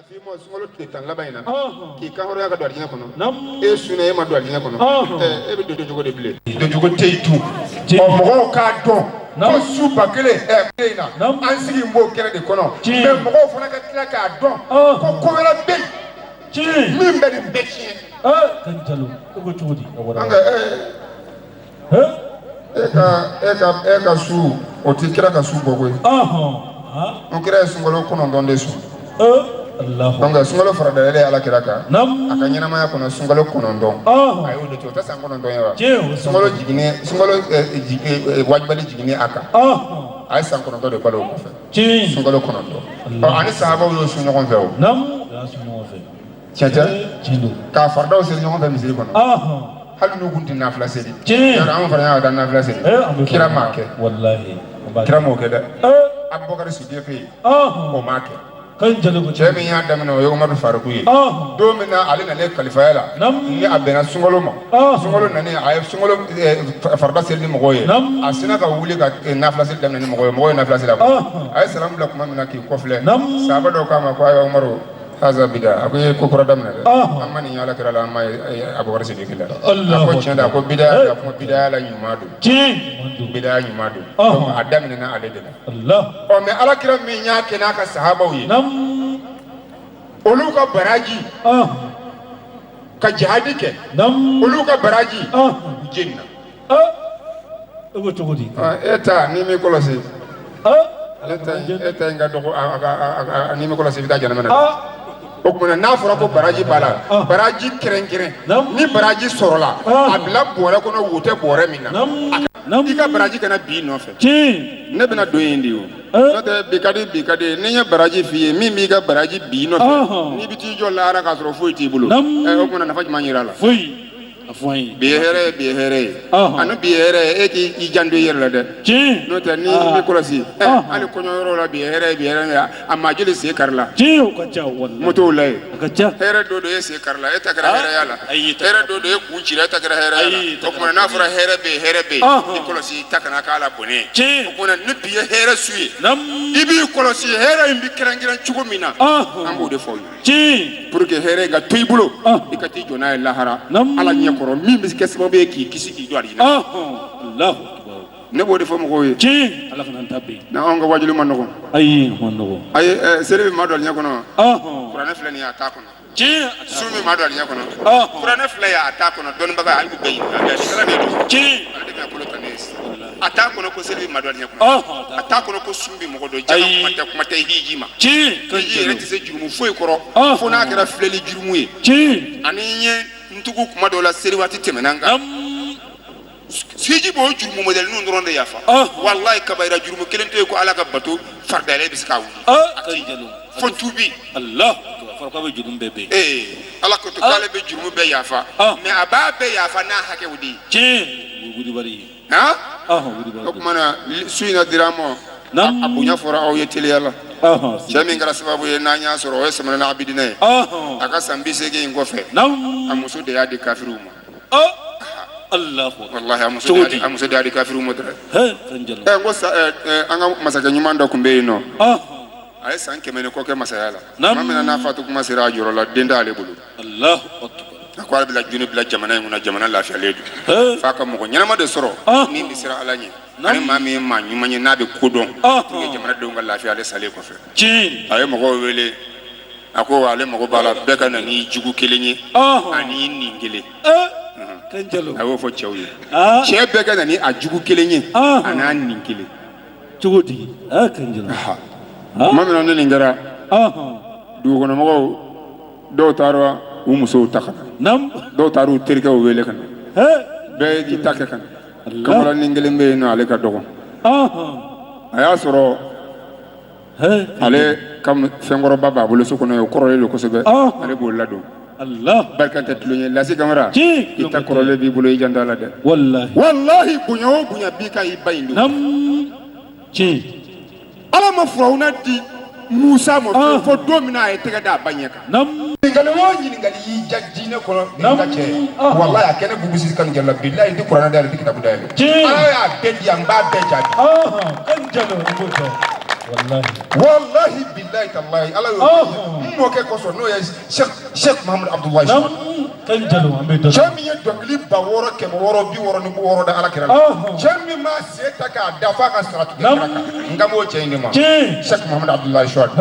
fi mo sungolo te tan labayna ki kan horo ya ka do adina kono e suna e ma do adina kono e be do jogo de bile do jogo teitu o mo ka do ko suba kele e pleina an sigi mbo kele de kono me mo fona ka tila ka do ko wala be min be de bechi kan jalo ko chudi anga eka su o ti kira ka su bogo on kira sungolo kono donde su Allah donc sungalo faradale ala kira ka aka nyinama ya kono sungalo kono don ayo de to ta san kono don ya sungalo jigine sungalo wajibali jigine aka ay san kono do de balo ko fe sungalo kono don ani sahaba yo su nyogon fe o ya su nyogon fe chacha ka fardaw se nyogon fe misiri kono hal no gunti nafla sedi yara am faranya da nafla sedi kira make wallahi kira mo ke da abubakar siddiqi o make kan jalo ko chemi ya da mena yo umar faruku yi do mena ali na le khalifa yala ni abena sungolo ma sungolo nani ay sungolo farda sedi mo goye asina ka wuli ka nafla sedi damna ni mo goye nafla sedi ay salam lakum mena ki kofle saba do kama ko ay umaru haza bida akoy ko ko radam na amani yala kira la amma abu warsi de kila ko chanda ko bida ko bida la nyumadu bida nyumadu ko adam ne na ale de Allah o me ala kira mi nya ke na ka sahaba wi olu ka baraji ka jihadi ke olu ka baraji jinna ko chudi eta ni mi kolosi eta nga dogo ni mi kolosi bida jana mana o kuma na fɔra ko baraji bala baraji keren ni baraji sɔrɔla a bila bɔrɛ kɔnɔ wote bɔrɛ min na i ka baraji kana bi nɔfɛ ne bɛna don yen de o n'o tɛ bi ka di ni n ye baraji f'i ye min b'i ka baraji bi nɔfɛ n'i bɛ t'i jɔ lahara k'a sɔrɔ foyi t'i bolo o kuma nafa jumɛn yera la bi hɛrɛ ye ani bi hɛrɛ e k'i janto i yɛrɛ la dɛ n'o tɛ ni bɛ kɔlɔsi hali kɔɲɔyɔrɔ la bi hɛrɛ a maa joli sen kari la motow la ye hɛrɛ do e sen kari la e ta kɛra hɛrɛya la hɛrɛ do e kun cira e ta kɛra hɛrɛya la o tuma n'a fɔra hɛrɛ bɛ yen i kɔlɔsi i ta kana k'a la bɔnɛ o tuma ni bi ye hɛrɛ su ye i b'i kɔlɔsi hɛrɛ in bɛ kɛrɛnkɛrɛn cogo min na an b'o de fɔ ye pour que hɛrɛ ka to i bolo i ka t'i jɔ n'a ye lahara ala ɲɛ kɔrɔ min bɛ kɛ sababu ye k'i kisi k'i jɔ Allah ne b'o de fɔ mɔgɔw ye ala kana ta bi na an ka wajulu man nɔgɔn ayi sere bɛ maa dɔ ɲɛ kɔnɔ kuranɛ filɛ nin ye a t'a kɔnɔ su min maa dɔ ɲɛ kɔnɔ kuranɛ filɛ ye a t'a kɔnɔ dɔnnibaga hali bɛ yen ale de bɛ kolo ta ne ye a t'a kɔnɔ ko sere bɛ maa dɔ ɲɛ kɔnɔ a t'a kɔnɔ ko sun bɛ mɔgɔ dɔ jama kuma tɛ hiji ma hiji yɛrɛ tɛ se jurumu foyi kɔrɔ fo n'a kɛra filɛli jurumu ye ani n ye ntugu kuma dɔw la seri waati tɛmɛna kan siji b'o jurumu modèle ninnu dɔrɔn de yafa walayi kabayira jurumu kelen to ye ko ala ka bato faridayɛlɛ bɛ se k'a wuli fo tuubi ala ko to k'ale bɛ jurumu bɛɛ yafa mais a b'a bɛɛ yafa n'a hakɛw de ye o tuma na su in na dira ma a bonya fɔra aw ye teliya la cɛ min kɛra sababu ye n'an y'a sɔrɔ o ye Samanana Abidina ye a ka san 80 in kɔfɛ a muso de y'a di kafiriw ma wallahi a muso de y'a di kafiriw ma dɔrɔn n ko an ka masakɛ ɲuman dɔ tun bɛ yen nɔ a ye san 100 ni kɔ kɛ masaya la tuma min na n'a fatu kuma sera a jɔrɔ la den t'ale bolo a ko ale bɛ juni bila jamana in kɔnɔ jamana lafiyalen don f'a ka mɔgɔ ɲɛnama de sɔrɔ min bɛ siran ala ɲɛ ani maa min ye maa ɲuman ye n'a bɛ ko dɔn pour que jamanadenw ka lafiya ale salen kɔfɛ a ye mɔgɔw wele a ko ale mago b'a la bɛɛ ka na ni jugu kelen ye ani nin kelen a y'o fɔ cɛw ye cɛ bɛɛ ka na ni a jugu kelen ye a n'a nin kelen cogo di tuma min na ni nin kɛra dugukɔnɔmɔgɔw dɔw taara u musow ta ka na dɔw taara u terikɛw wele ka na bɛɛ y'i ta kɛ ka na kamalenin kelen bɛ yen nɔ ale ka dɔgɔ a y'a sɔrɔ ale ka fɛnkɔrɔba b'a bolo so kɔnɔ o kɔrɔlen don kosɛbɛ ale b'o ladon barika tɛ tulon ye Lasi Kamara i ta kɔrɔlen b'i bolo i janto a la dɛ wallahi bonya o bonya b'i kan i ba in don ala ma furawuna di Musa ma fo don min a ye tɛgɛ da a ba ɲɛ kan ɲininkali o ɲininkali y'i ja diinɛ kɔnɔ nin ka cɛ wallahi a kɛnɛ BBC kanu jala billahi n tɛ kuranɛ dayɛlɛ n tɛ kitabu dayɛlɛ ala y'a bɛɛ di yan n b'a bɛɛ jaabi wallahi billahi tallahi ala yo mo ke ko so no ya Sheikh Muhammad Abdullah nam kan jalo ambe do jami ye dogli ba woro ke mo woro bi woro ni mo woro da ala kira jami ma se ta ka dafa ka saratu ke raka ngamo chendi ma Sheikh Muhammad Abdullah Shawad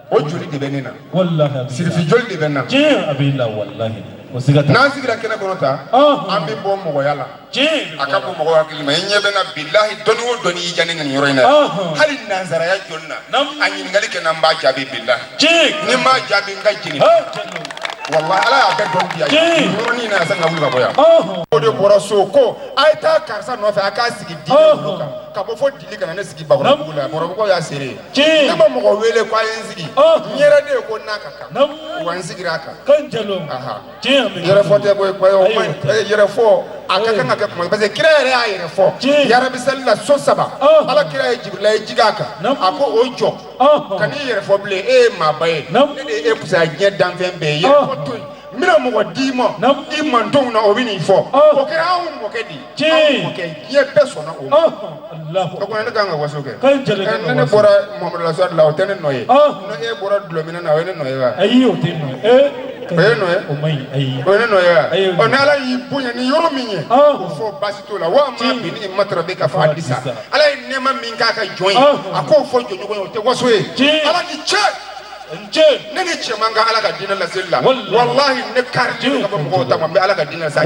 o joli de benina wallahi sirfi joli de benna abilla wallahi wasigata nazigira kene kono ta ambi bo mo yala akabu mo wakili ma nyebe na billahi doni wo doni yijane ngani yoro ina hali nanzara ya jonna anyi ngali ke namba jabi billahi ni ma jabi ngajini wallahi ala ya bedon biya yoro ni na sanga wuli baboya o de bora soko ay ta karsa no fa aka sigi di ka bo fo dili kana ne sigi babora bula bora ko ya sere ne ma mo wele kwa yenzigi nyera de ko nakaka wanzigira ka kan jalo yere fo te boy ko yere fo akaka ngaka ko parce que kira yere a yere fo yara bisalla so saba ala kira jibrila jigaka ako ojo kani yere fo ble e ma baye ne e pusa nye danfen be yere fo to mina mo dimo imman ton na obini fo o kira on mo kedi mo ke ye persona o Allah ko ne kanga wasoke kan jale ne bora Muhammad sallallahu alaihi wasallam noye no e bora dulomina na wene noye wa ayo tinno o mai ayi o ne noye o na ala yibunya ni yoro minye o fo basito la wa ma bi ni matrabe ka fadisa ala ne ma min ka join ako fo jojo ko te wasoe ala ni che ne ni che manga ala ka dina la zilla wallahi ne karji ka mo ta ma ala ka dina sa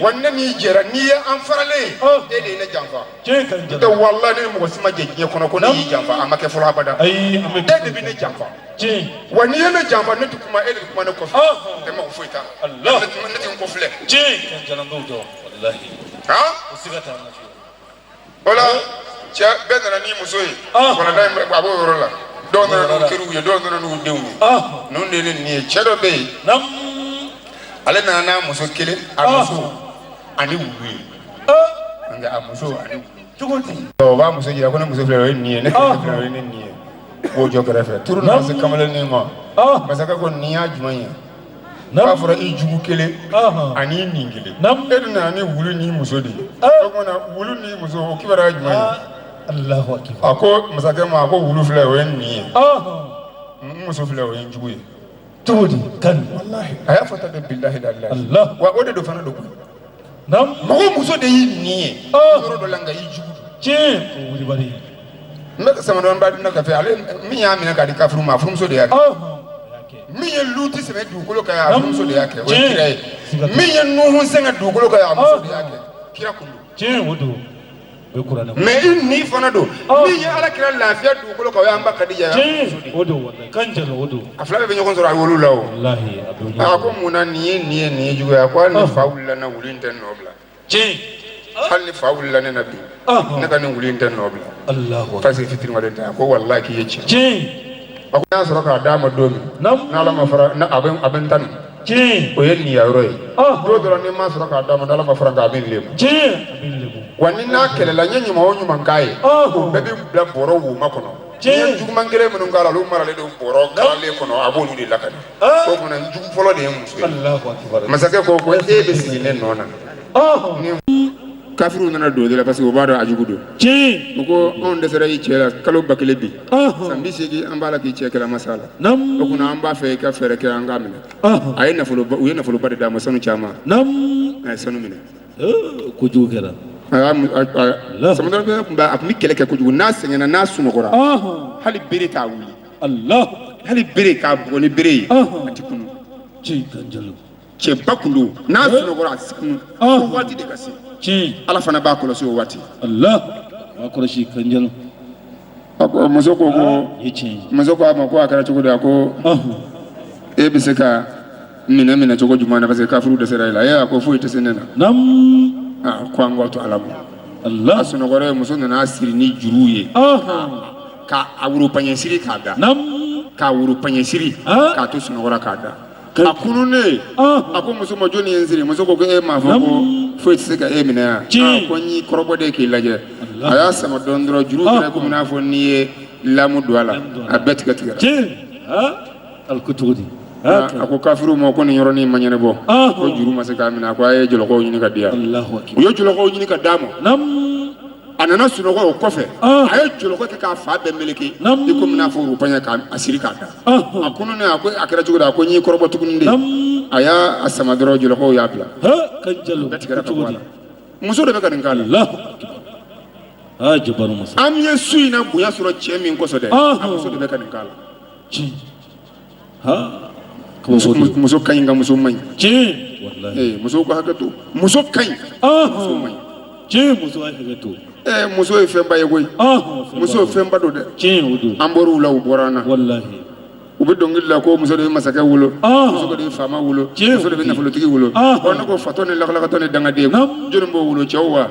wannan ni jera ni an farale dede ne janfa da wallahi ne mo sima je kono kono yi janfa amma ke folo abada dede bi ne janfa wani ne janfa ne tukuma ele kuma ne kofi de ma ko foita Allah ne tin ko fle kan jalan do wallahi usigata na fi wala cha bedana ni musoyi wala dai abo yoro la do na kiru ye do na no dewu non ne ni chedo be nam ale nana muso kelen a muso ani wuli nga a muso ani tugoti o ba muso jira ko ne muso fere ni ne fere ni ni wo jo kɛrɛfɛ turu na se kamale ni ma masaka ko ni ya jumanya ba fara I jugu kelen ani ni kelen e na ni wuli ni muso di o ko na wuli ni muso o kibara jumanya Allahu akbar ako masaka ma ko wuli fere o ni muso fere o jugu ye tugoti kan wallahi aya fata de billahi Allah wa o de do fana do ko nam mago muso de yi ni yoro do langa yi jugu o wuli bari me sama don ba dina ka fe ale mi ya mina ka di kafru ma furu muso de yake mi ye luti sebe du kolo ka ya furu muso de yake o kire mi ye nuhu senga du kolo ka ya muso de yake kira kundu wodo be qur'ana me inni fana do mi ye ala kira lafiya du kolo ka ya amba kadija ya wodo wallahi kan jalo wodo afla be nyoko sura wolu lawo wallahi abuja ako muna ni jugo ya kwa ni faula na wulin nobla hal ni faula ne nabi ne ka ni wulin nobla Allahu fasi fitir ngale ta ko wallahi ki yechi ako na sura ka dama domi na la ma fara na abin tan o yen ni yaro yi do do ni ma sura ka dama dala ma fara ka abin lemu wani na kelela nyenyi ma onyu mangai o bebi bla boro wu makono ni jugu mangere mun ngala lu mara le do boro kala le kono abonu de lakani ko mun jugu folo de musu Allahu akbar masake ko e be sigine nona kafiru nana do de la parce que o bado ajugu do ko on de sera yi chela kalo bakele bi sambi sigi ambala ki chekela masala ko kuna amba fe ka fere ke angamina ay na folo u na folo bade da masonu chama ay sonu mina ko jugera sama don ba akmi kele ke ko jugu na sengena na sunokora hali bere ta wuli Allah hali bere ka boni bere atikunu kan jalo che bakundo na sunokora sikunu ko wati de kasi ala fana ba kolosi o wati Allah ba kolosi kan jalo ako musoko ko musoko ma ko akara chugo da ko e biseka mina chugo jumana parce que kafuru de sera ya ko fu itesenena ko ngoto alamu Allah sunokora muso na asiri ni juruye ka awuru panyesiri kada ka awuru panyesiri ka to sunokora kada akunune ako muso mo joni enziri muso ko e ma foko fo tsika e mina ko ni korobo de ke laje aya sama dondro juru de ko mina fo ni lamu douala abet gatigara al kutudi ako kafiru mo ko ni yoro ni manyane bo ko juru ma se ka mina ko ay jolo ko ni ka dia Allahu akbar yo jolo ko ni ka damo anana sunɔgɔ o kɔfɛ a ye jolɔkɔ kɛ k'a fa bɛɛ meleke i komi n'a fɔ rupanya k'a siri k'a da a kununen a kɛra cogo di a ko n y'i kɔrɔbɔ tuguni de a y'a sama dɔrɔn jolɔkɔw y'a bila bɛɛ tigɛra ka bɔ a la muso de bɛ ka nin k'a la an ye su in na bonya sɔrɔ cɛ min kɔsɔ dɛ a muso de bɛ ka nin k'a la muso ka ɲi nka muso man ɲi muso ka hakɛ to muso ka ɲi muso man ɲi muso ye fɛnba ye koyi muso ye fɛnba don dɛ an bɔra u la u bɔra an na u bɛ dɔnkili la ko muso de bɛ masakɛ wolo muso de bɛ faama wolo muso de bɛ nafolotigi wolo ne ko fatɔ ni lakalakatɔ ni dangaden jɔnni b'o wolo cɛw wa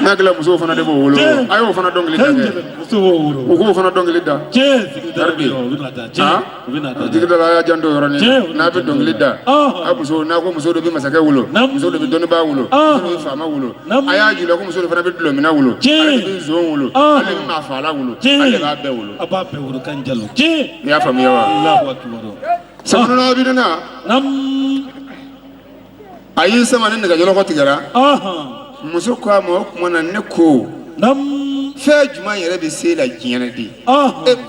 n'a kɛra musow fana de b'o wolo a y'o fana dɔnkili da kɛ u k'o fana dɔnkili da jigida la a y'a janto yɔrɔnin n'a bɛ dɔnkili da n'a ko muso de bɛ masakɛ wolo muso de bɛ dɔnnibaa wolo muso de bɛ faama wolo a y'a jira ko muso de fana bɛ dulɔmina wolo ale de bɛ nson wolo ale de bɛ maafaala wolo ale b'a bɛɛ wolo i y'a faamuya wa sabanana bi na a y'i sama ni nɛgɛjɔlɔkɔ tigɛra muso ko a ma o tuma na ne ko fɛn jumɛn yɛrɛ bɛ se la diɲɛ na de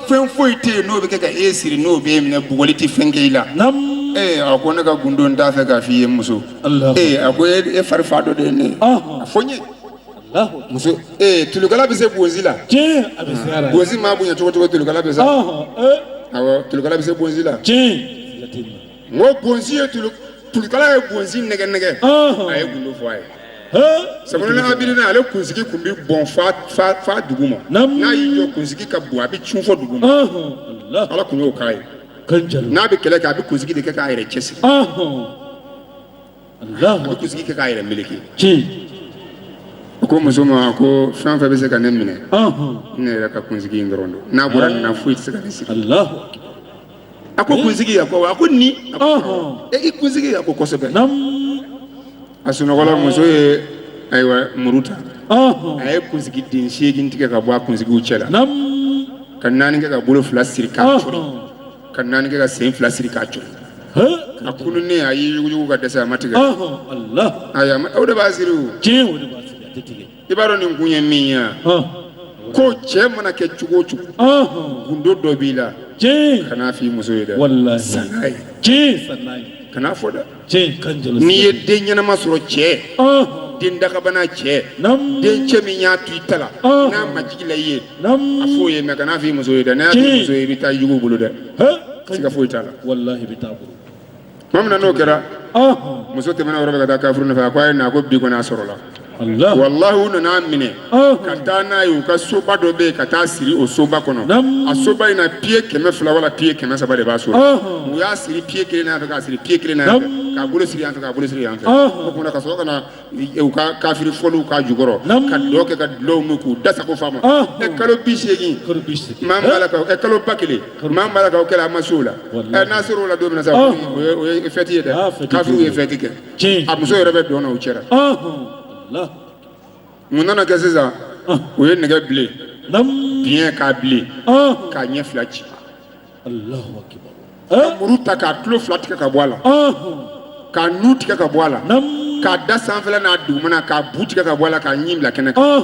fɛn foyi tɛ yen n'o bɛ kɛ ka e siri n'o bɛ e minɛ bugɔli tɛ fɛn kɛ i la a ko ne ka gundo n t'a fɛ k'a fɔ i ye muso a ko e fari fa dɔ de ye ne a fɔ n ye muso tulukala bɛ se bonzi la bonzi maa bonya cogo cogo tulukala bɛ se awɔ tulukala bɛ se bonzi la n ko bonzi ye tulukala ye bonzi nɛgɛ nɛgɛ a ye gundo fɔ a ye sabanana abirina ale kunsigi kun bɛ bɔn fa dugu ma n'a y'i jɔ kunsigi ka bon a bɛ cun fɔ dugu ma ala kun y'o k'a ye n'a bɛ kɛlɛ kɛ a bɛ kunsigi de kɛ k'a yɛrɛ cɛsiri a bɛ kunsigi kɛ k'a yɛrɛ meleke ko muso ma ko fɛn fɛn bɛ se ka ne minɛ ne yɛrɛ ka kunsigi in dɔrɔn don n'a bɔra nin na foyi tɛ se ka ne sigi a ko kunsigi a ko ni i kunsigi a ko kosɛbɛ a sunɔgɔla muso ye ayiwa muru ta a ye kunsigi den 8 tigɛ ka bɔ a kunsigiw cɛ la ka 4 kɛ ka bolo 2 siri k'a cori ka 4 kɛ ka sen 2 siri k'a cori a kununen a y'i yugujugu ka dɛsɛ a ma tigɛ o de b'a siri o i b'a dɔn nin kun ye min ye ko cɛ mana kɛ cogo o cogo gundo dɔ b'i la kan'a f'i muso ye dɛ sannaye kan'a fɔ dɛ n'i ye den ɲɛnama sɔrɔ cɛ den dagabana cɛ den cɛ min y'a to i ta la n'a ma jigi la i ye a f'o ye mɛ kan'a f'i muso ye dɛ n'a y'a f'i muso ye i bɛ taa yugu bolo dɛ siga foyi t'a la tuma min na n'o kɛra muso tɛmɛna yɔrɔ bɛ ka taa kafuru nɔfɛ a ko a ye na ko bi kɔni a sɔrɔla wallahi u nana minɛ ka taa n'a ye u ka soba dɔ bɛ yen ka taa siri o soba kɔnɔ a soba in na pied 200 wala pied 300 de b'a so u y'a siri pied 1 yan fɛ k'a siri pied 1 yan fɛ k'a bolo siri yan fɛ k'a bolo siri yan fɛ o kumana ka sɔrɔ ka na u ka kafiri fɔliw k'a jukɔrɔ ka dɔ kɛ ka dulɔw min k'u da sago fa ma kalo 80 maa min b'a la kalo 1000 maa min b'a la k'aw kɛla a ma se o la n'a sera o la don min na sa o ye fɛti ye dɛ kafiriw ye fɛti kɛ a muso yɛrɛ bɛ dɔn na u cɛla mun nana kɛ sisan o ye nɛgɛ bilen biɲɛ k'a bilen k'a ɲɛ 2 ci ka muru ta k'a tulo 2 tigɛ ka bɔ a la k'a nu tigɛ ka bɔ a la k'a da sanfɛla n'a dugumana k'a bu tigɛ ka bɔ a la k'a ɲin bila kɛnɛ kan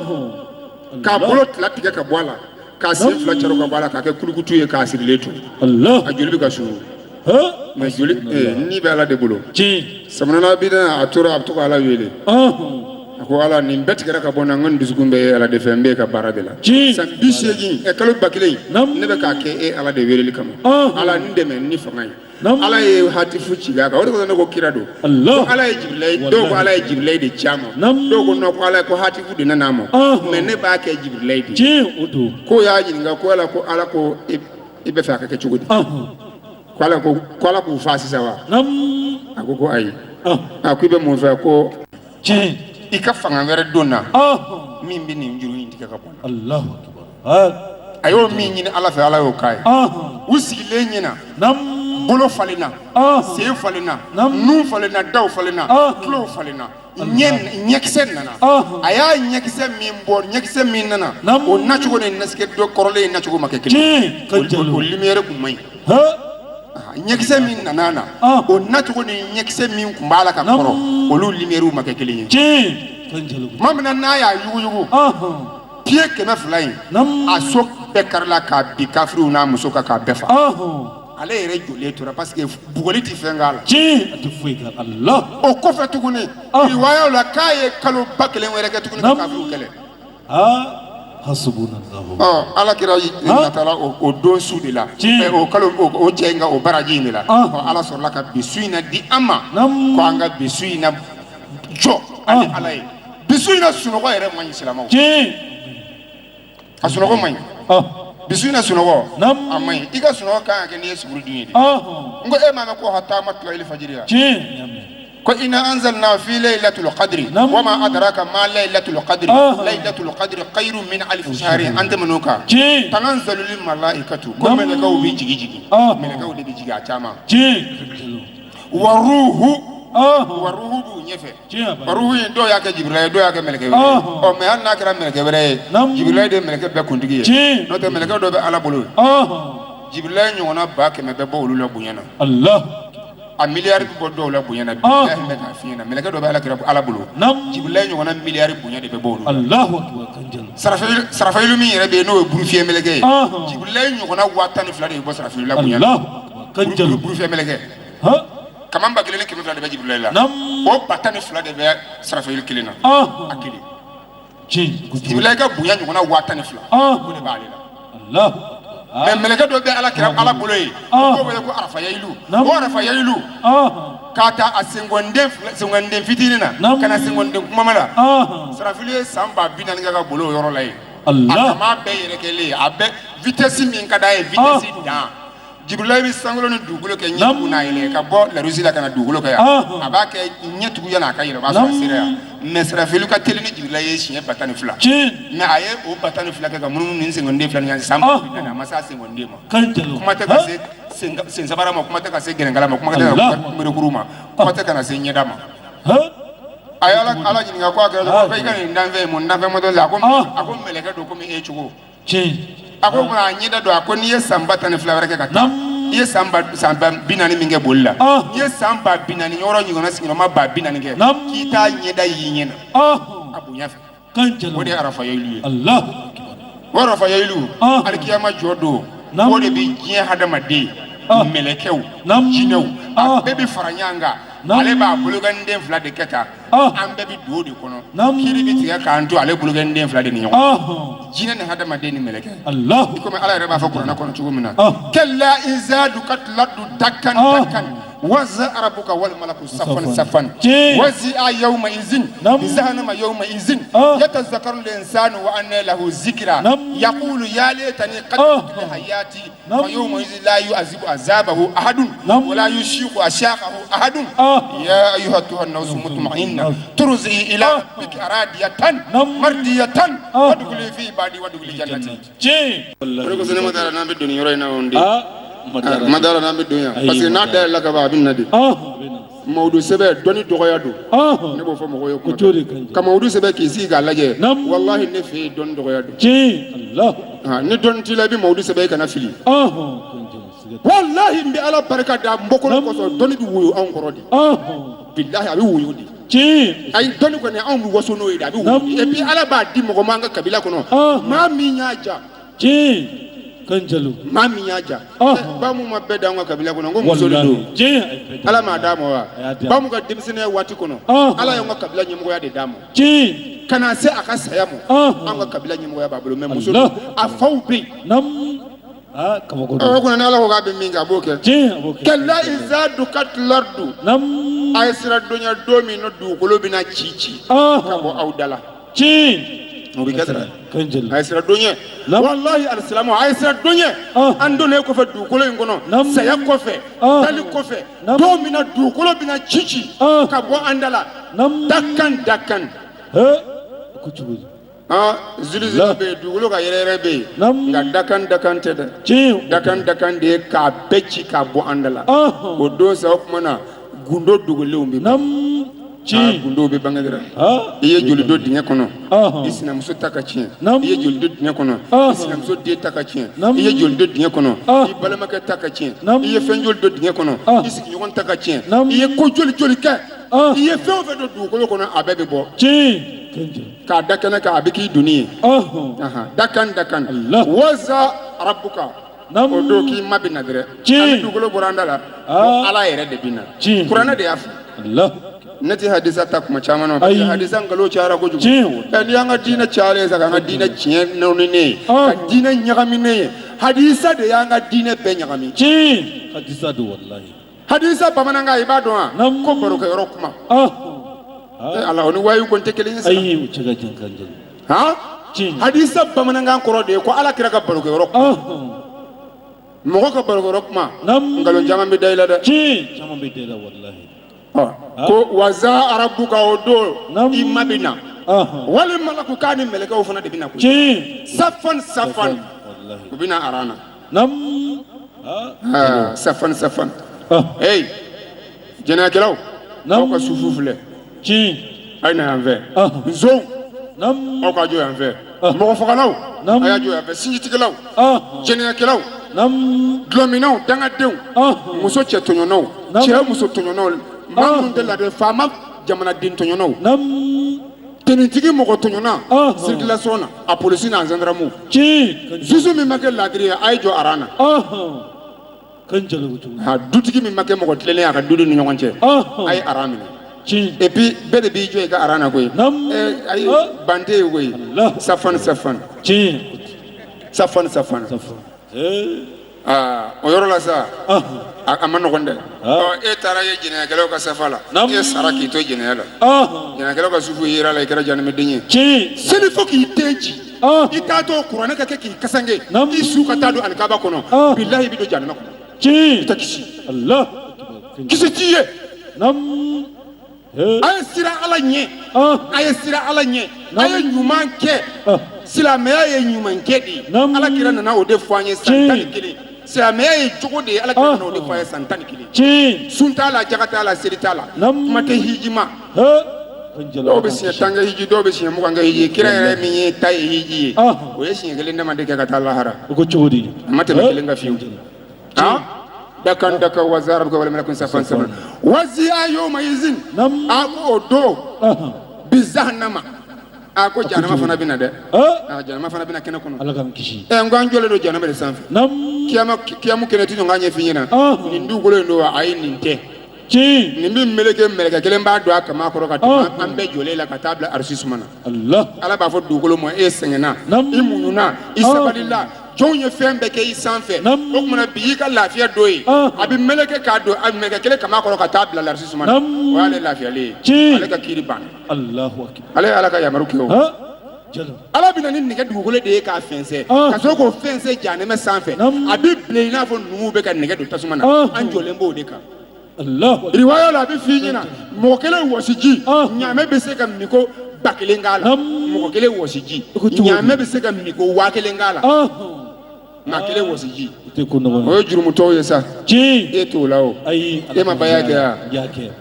k'a bolo 2 tigɛ ka bɔ a la k'a sen 2 caro ka bɔ a la k'a kɛ kulukutu ye k'a sirilen to a joli bɛ ka suru mais joli ni bɛ ala de bolo sabanana bi a tora a bɛ to ka ala wele a ko ala nin bɛɛ tigɛra ka bɔ na n ka nin dusukun bɛ ala de fɛ n bɛ ka baara de la san 80 kalo 1000 ne bɛ k'a kɛ e ala de weleli kama ala n dɛmɛ ni fanga ye ala ye hatifu ci a kan o de kɔsɔn ne ko kira don ko ala ye jibrilayi dɔw ko ala ye jibrilayi de ci a ma dɔw ko non ko ala ko hatifu de nana a ma mais ne b'a kɛ jibrilayi de ko y'a ɲininka ko ala ko i bɛ fɛ a ka kɛ cogo di ko ala k'u fa sisan wa a ko ayi a ko i bɛ mun fɛ ko i ka fanga wɛrɛ don na min bɛ nin juru in tigɛ ka bɔ a y'o min ɲini ala fɛ ala y'o k'a ye u sigilen ɲɛna bolo falenna sen falenna nun falenna daw falenna tulow falenna ɲɛkisɛ nana a y'a ɲɛkisɛ min bɔ ɲɛkisɛ min nana o nacogo ni nasikɛ dɔ kɔrɔlen nacogo ma kɛ kelen o lumière kun man ɲi ɲɛkisɛ min nana na o nacogo ni ɲɛkisɛ min kun b'a la ka kɔrɔ olu lumière ma kɛ kelen ye mamina n'a y'a yugu pied kɛmɛ fila in a so bɛɛ karila k'a bi kafiriw n'a muso kan k'a bɛɛ fa ale yɛrɛ jɔlen tora parce que bugɔli ti fɛn k'a la Allah o kɔfɛ tuguni riwayaw la k'a ye kalo ba kelen wɛrɛ kɛ tuguni ka kafiriw kɛlɛ hasbunallahu ala kira natala o don su de la o kalo o cɛ in ka o baraji in de la ala sɔrɔla ka bisu in na di an ma ko an ka bisu in na jɔ ani ala ye bisu in na sunɔgɔ yɛrɛ man ɲi silamɛw a sunɔgɔ man ɲi bisu in na sunɔgɔ a man ɲi i ka sunɔgɔ kan ka kɛ n'i ye suguri dun ye de n ko e m'a mɛn ko hatama tilayili fajiri ya ko inna anzalna fi laylatil qadri wa ma adraka ma laylatul qadri laylatul qadri khayrun min alf shahr anta manuka tanzalul malaikatu ko melakaw bi jigi melakaw de bi jigi a caman wa ruhu bu ɲɛfɛ ruhu in dɔw y'a kɛ Jibrila ye dɔw y'a kɛ mɛlɛkɛ wɛrɛ ye mais hali n'a kɛra mɛlɛkɛ wɛrɛ ye Jibrila de ye mɛlɛkɛ bɛɛ kuntigi ye n'o tɛ mɛlɛkɛ dɔ bɛ Ala bolo Jibrila ye ɲɔgɔnna 100 bɛ bɔ olu la bonya na a miliyari bɛ bɔ dɔw la bonya na billahi n bɛ k'a f'i ɲɛna mɛlɛkɛ dɔ bɛ Ala bolo Jibrila ye ɲɔgɔnna miliyari bonya de bɛ bɔ olu la Sarafayilu min yɛrɛ bɛ yen n'o ye burufiyɛ mɛlɛkɛ ye Jibrila ye ɲɔgɔnna 12,000 de bɛ bɔ Sarafayilu la bonya na burufiyɛ mɛlɛkɛ kaman ba kelen ni 100 de bɛ Jibrila la o 12,000 de bɛ Sarafayilu kelen na a kelen Jibrila ka bonya ɲɔgɔnna 12,000 o de b'ale la mais mɛlɛkɛ dɔ bɛ Ala bolo ye k'o wele ko Arafayayilu o Arafayayilu k'a ta a sengonden fitinin na ka na sengonden kumama la Sarafilu ye san 40,000 kɛ ka bolo o yɔrɔ la ye a kama bɛɛ yɛrɛkɛlen a bɛ vitesse min ka d'a ye vitesse dan Jibrila bɛ sankolo ni dugukolo kɛ ɲɛtugu n'a yɛlɛ ka bɔ larusi la ka na dugukolo kɛ yan a b'a kɛ ɲɛtugu yan'a ka yɛlɛ o b'a sɔrɔ a sera yan mais Sarafilu ka teli ni Jibrila ye siɲɛ 12,000 mais a ye o 12,000 kɛ ka munumunu ni sengonden 2 ni ɲɔgɔn cɛ san 40,000 a ma se a sengonden ma kuma tɛ ka se sensabara ma kuma tɛ ka se gɛrɛnkala ma kuma tɛ ka miirikuru ma kuma tɛ ka na se ɲɛda ma a ye Ala ɲininka ko a kɛra cogo i ka nin danfɛn mun danfɛn mɔdɔli a ko mɛlɛkɛ don komi e cogo a ko a ɲɛda don a ko n'i ye san 12,000 wɛrɛ kɛ ka taa i ye san 40,000 min kɛ boli la n'i ye san 40,000 yɔrɔ ɲɔgɔnna sigiyɔrɔma 40,000 kɛ k'i t'a ɲɛda y'i ɲɛna a bonya fɛ o de ye Arafayayilu ye o Arafayayilu alikiyama jɔ don o de bɛ diɲɛ hadamaden mɛlɛkɛw jinɛw a bɛɛ bɛ fara ɲɔgɔn kan ale b'a bolokanden 2 de kɛ tan an bɛɛ bɛ don o de kɔnɔ kiri bɛ tigɛ k'an to ale bolokanden 2 de ni ɲɔgɔn jinɛ ni hadamaden ni mɛlɛkɛ i komi Ala yɛrɛ b'a fɔ kuranɛ kɔnɔ cogo min na kalla iza dukatladu dakkan waza arabuka wal malaku safan safan wazi yawma izin bizahannama yawma izin yatazakkaru al-insanu wa anna lahu zikra yaqulu ya laitani qaddamtu hayati wa yawma izin la yu'azibu azabahu ahadun wa la yushiqu ashaqahu ahadun ya ayyuha an-nafsu mutma'inna turzi ila rabbika radiyatan mardiyatan wadkhuli fi ibadi wadkhuli jannati ko sinema dara na be doni yoro ina onde madara na be donya parce que na da la ka ba bin nadi mawdu sebe doni dogoya do ne bo fo mo ko ko ka mawdu sebe ki si ga laje wallahi ne fe don dogoya do Allah ne don ti la bi mawdu sebe kana fili wallahi mbi ala baraka da mbokolo ko so doni bi wuyo an korodi billahi abi wuyo di ay doni ko ne an bi wasono yi da bi wuyo et puis ala ba di mo ko manga kabila kono ma mi nyaaja kanjalo mami yaja ba mu mabbe da ngo kabila kono ngo musolo do ala ma damo wa ba mu ga dibsine wati kono ala yo ngo kabila nyimgo ya de damo kana se aka sayamo ngo kabila nyimgo ya babulu me musolo afawbi kama ko ko na ala ko ga be minga boke kalla iza dukat lardu ay sira donya domi no du ko lobina cici kabo awdala obi kadra kanjel ay sira donye wallahi alislamu ay sira donye andone ko fe du ko len gono saya ko fe tali ko fe do mina du ko bina cici ka bo andala dakkan ko tubu zulu be du ko ga yere be ga dakkan tede dakkan de ka becci ka bo andala o do sa ko mana gundo dugule umbi gundo be bangadira iye joli do dinga kono isina muso takachien iye joli do dinga kono isina muso de takachien iye joli do dinga kono i balama ka takachien iye fen joli do dinga kono isiki nyon takachien iye ko joli ka iye fen do du ko kono abebe bo ka dakana ka abiki duniya dakan waza rabbuka o do ki mabina dire an dugolo boranda la ala yɛrɛ de bina qur'ana de yafa Allah nati hadisa ta kuma chamano hadisa ngalo cara ko jugu ni anga dina chale za anga dina chien no ne ka dina nyagami ne hadisa de anga dina be nyagami hadisa do wallahi hadisa bamananga ibado ko baro ka yoro kuma Allah oni wayu kon te kelin sa ayi ucaga jankanjal hadisa bamananga koro de ko ala kira ka baro ka yoro mo ko baro ka yoro kuma ngalo jama be dayla da jama be dayla wallahi ko waza arabuka odo imabina wal malaku kani meleka ofuna de bina ko safan wallahi bina arana safan hey jena kelaw ko sufufle ay na enve zo o ka jo enve mo ko fakalaw aya jo enve sinjitikelaw jena kelaw glominaw danga dew muso che tonyonaw che muso tonyonaw mamun de la de fama jamana din tonyonaw tenitigi mo ko tonyona circulation na a police na gendarme zuzu mi make ladri ay jo arana kanjalo wutu dutigi mi make mo ko tlele aka dudu ni nyonche ay arana et puis bede bi jo ka arana koy ay bande koy safan o yoro la sa amano gonde e tara ye jina gelo ka safala e saraki to jina la jina gelo ka sufu yira la ikra janme dinye seni foki teji itato qur'ana ka ke kasange isu ka tadu an kaba kono billahi bido janma kono takisi Allah kisi tiye ay sira ala nye ay nyuman ke sila meya ye nyuman ke di ala kira na o de foanye santani kili sila meya ye jogo de ala kira na o de foanye santani kili sunta la jagata la serita la mate hijima do be siya tanga hiji do be siya muganga hiji kira yere mi ye tay hiji o ye siya gele ndama de ka ta lahara ko chodi mate be kelenga fiu dakan daka wazara ko wala malakun safan wazi ayoma izin ako do bizahnama ako janama fana bina de janama fana bina kena kono ala kam kishi nganjole do janama de sanf kiamu kena tino nganye finyina ni ndugolo ndo ayi ninte ni mbi meleke kelen ba do aka makoro ka ambe jole la katabla arsismana Allah ala ba fo dugolo mo e sengena imununa isabalilla jonye fembe ke isanfe okuna bi ka lafiya doyi abi meleke ka do abi meleke kele kama ko ka tabla la risuma wala lafiya le ale ka kiri ban Allahu akbar ala ka yamaru ke o ala bina ni nege dugole de ka fense ka so ko fense jane me sanfe abi ble na fo numu be ka nege do tasuma na anjole mbo de ka Allah riwaya la bi fi nyina mo kele wasiji nyame be se ka miko bakelengala mo kele wasiji nyame be se ka miko wakelengala makele wasiji te kuno o jurumu to yesa eto lawo ay ema bayake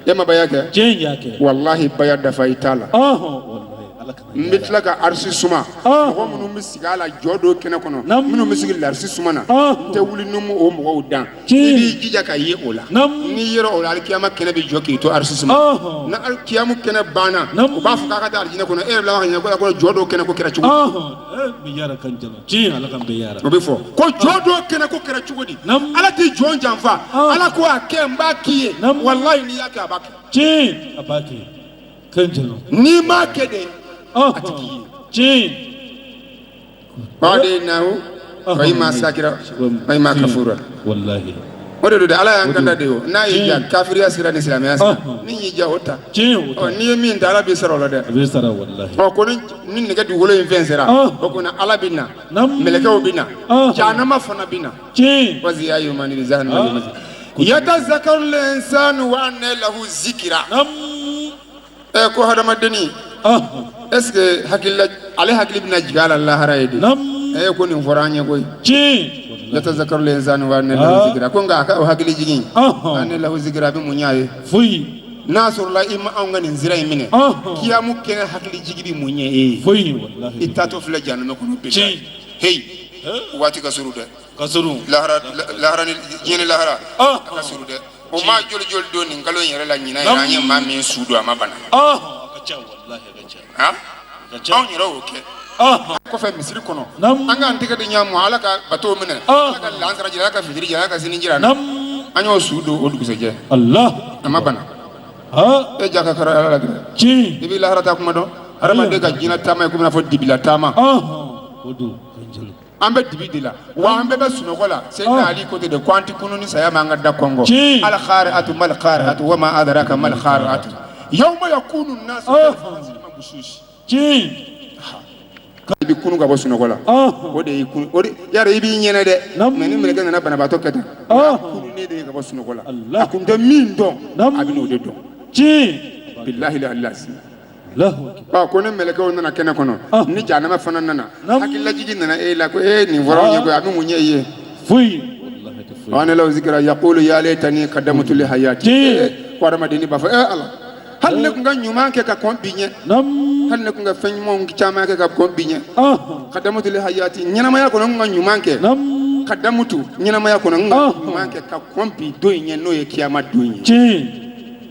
ema bayake yake wallahi bayada faitala wallahi alaka mitla ka arsi suma ko munu misigala jodo kene kono munu misigila arsi suma na te wuli numu o mo dan ni jija ka ye ola ni yero ola alkiyama kene bi joki to arsi suma na alkiyamu kene bana o ba fuka ka ta aljina kono e la wax ko jodo kene ko kira chugo bi yara kanjalo alaka be yara o be fo ko jodo kene ko kira chugo di ala ti jon janfa ala ko akemba kiye wallahi ni yake abaki kanjalo ni ma kede atiki bade nahu way ma sakira way ma kafura wallahi odo de ala yang kanda deo na yija kafiriya sira ni islamiyya ni yija ota ni min da ala bi sara wala de bi sara wallahi ko ni ne gadi wolo infensera ko na ala binna meleka bina janama fana bina wazi ayu man rizan wal yatazakkaru al-insanu wa anna lahu zikra ko hadama deni est-ce que hakilla ale hakili bina jigala Allah haraydi ko ni foranye koy yatazakkaru al-insanu wa anna lahu zikra ko nga ka hakili jigin anna lahu zikra bi munyaye fuyi nasur la imma an ganin zirai mine kiyamu kene hakili jigibi munye fuyi wallahi itato fila janna ko no bi hey wati kasuru lahara ni jeni lahara kasuru de o ma jol do ni ngalo yere la nyina ya nya ma min sudu amabana akacha wallahi akacha anw yɛrɛ y'o kɛ kɔfɛ misiri kɔnɔ an k'an tɛgɛ di ɲɔgɔn ma Ala ka bateau minɛ Ala ka lansara jira Ala ka fitiri jira Ala ka sini jira an y'o su don o dugusɛjɛ a ma bana e ja ka kɛra Ala la dɛ i b'i lahara taa kuma dɔn hadamaden ka jinɛ taama ye komi i n'a fɔ dibila taama an bɛ dibi de la wa an bɛɛ bɛ sunɔgɔ la Seydina Ali ko ten de ko an tɛ kunu ni saya ma an ka da kɔngɔ al khari'atu mal khari'atu wa ma adraka mal khari'atu yawma yakunu an-nasu kal-farasi mabsuus i bɛ kunu ka bɔ sunɔgɔ la o de y'i kunu o de yara i b'i ɲɛnɛ dɛ mais ni mɛlɛkɛ nana banabaatɔ kɛ tan kunu ne de ye ka bɔ sunɔgɔ la a kun tɛ min dɔn a bɛ n'o de dɔn billahi al-azim ko ne mɛlɛkɛw nana kɛnɛ kɔnɔ ni jahanama fana nana hakililajigi nana e la ko nin fɔra anw ye koyi a bɛ mun ɲɛ i ye foyi wa ana law zikra yaqulu ya laytani qaddamtu li hayati ko adamaden b'a fɔ Ala hali ne kun ka ɲuman kɛ ka kɔn bi ɲɛ hali ne kun ka fɛn ɲumanw caman kɛ ka kɔn bi ɲɛ qaddamtu li hayati ɲɛnamaya kɔnɔ n kun ka ɲuman kɛ qaddamutu ɲɛnamaya kɔnɔ n kun ka ɲuman kɛ ka kɔn bi don in ɲɛ n'o ye kiyama don ye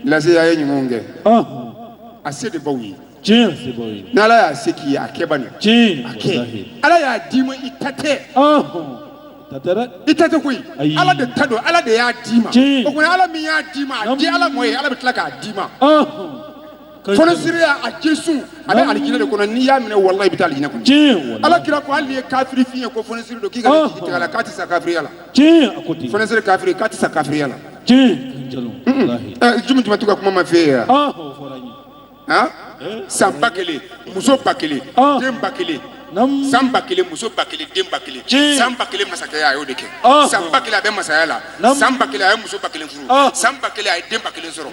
lase a ye ɲumanw kɛ a se de baw ye ni Ala y'a se k'i ye a kɛ bani a kɛ Ala y'a d'i ma i ta tɛ i ta tɛ koyi Ala de ta don Ala de y'a d'i ma o kuma Ala min y'a d'i ma a di Ala mɔ ye Ala bɛ tila k'a d'i ma fonisireya a jesun a bɛ alijinɛ de kɔnɔ n'i y'a minɛ walahi i bɛ taa alijinɛ kɔnɔ Ala kira ko hali ni ye kafiri f'i ye ko fonisire don k'i ka jigi tigɛ a la k'a tɛ sa kafiriya la fonisire kafiri k'a tɛ sa kafiriya la jumi tun bɛ to ka kuma ma f'e ye yan san ba kelen muso ba kelen den ba kelen san ba kelen muso ba kelen den ba kelen san ba kelen masakɛya a y'o de kɛ san ba kelen a bɛ masaya la san ba kelen a ye muso ba kelen furu san ba kelen a ye den ba kelen sɔrɔ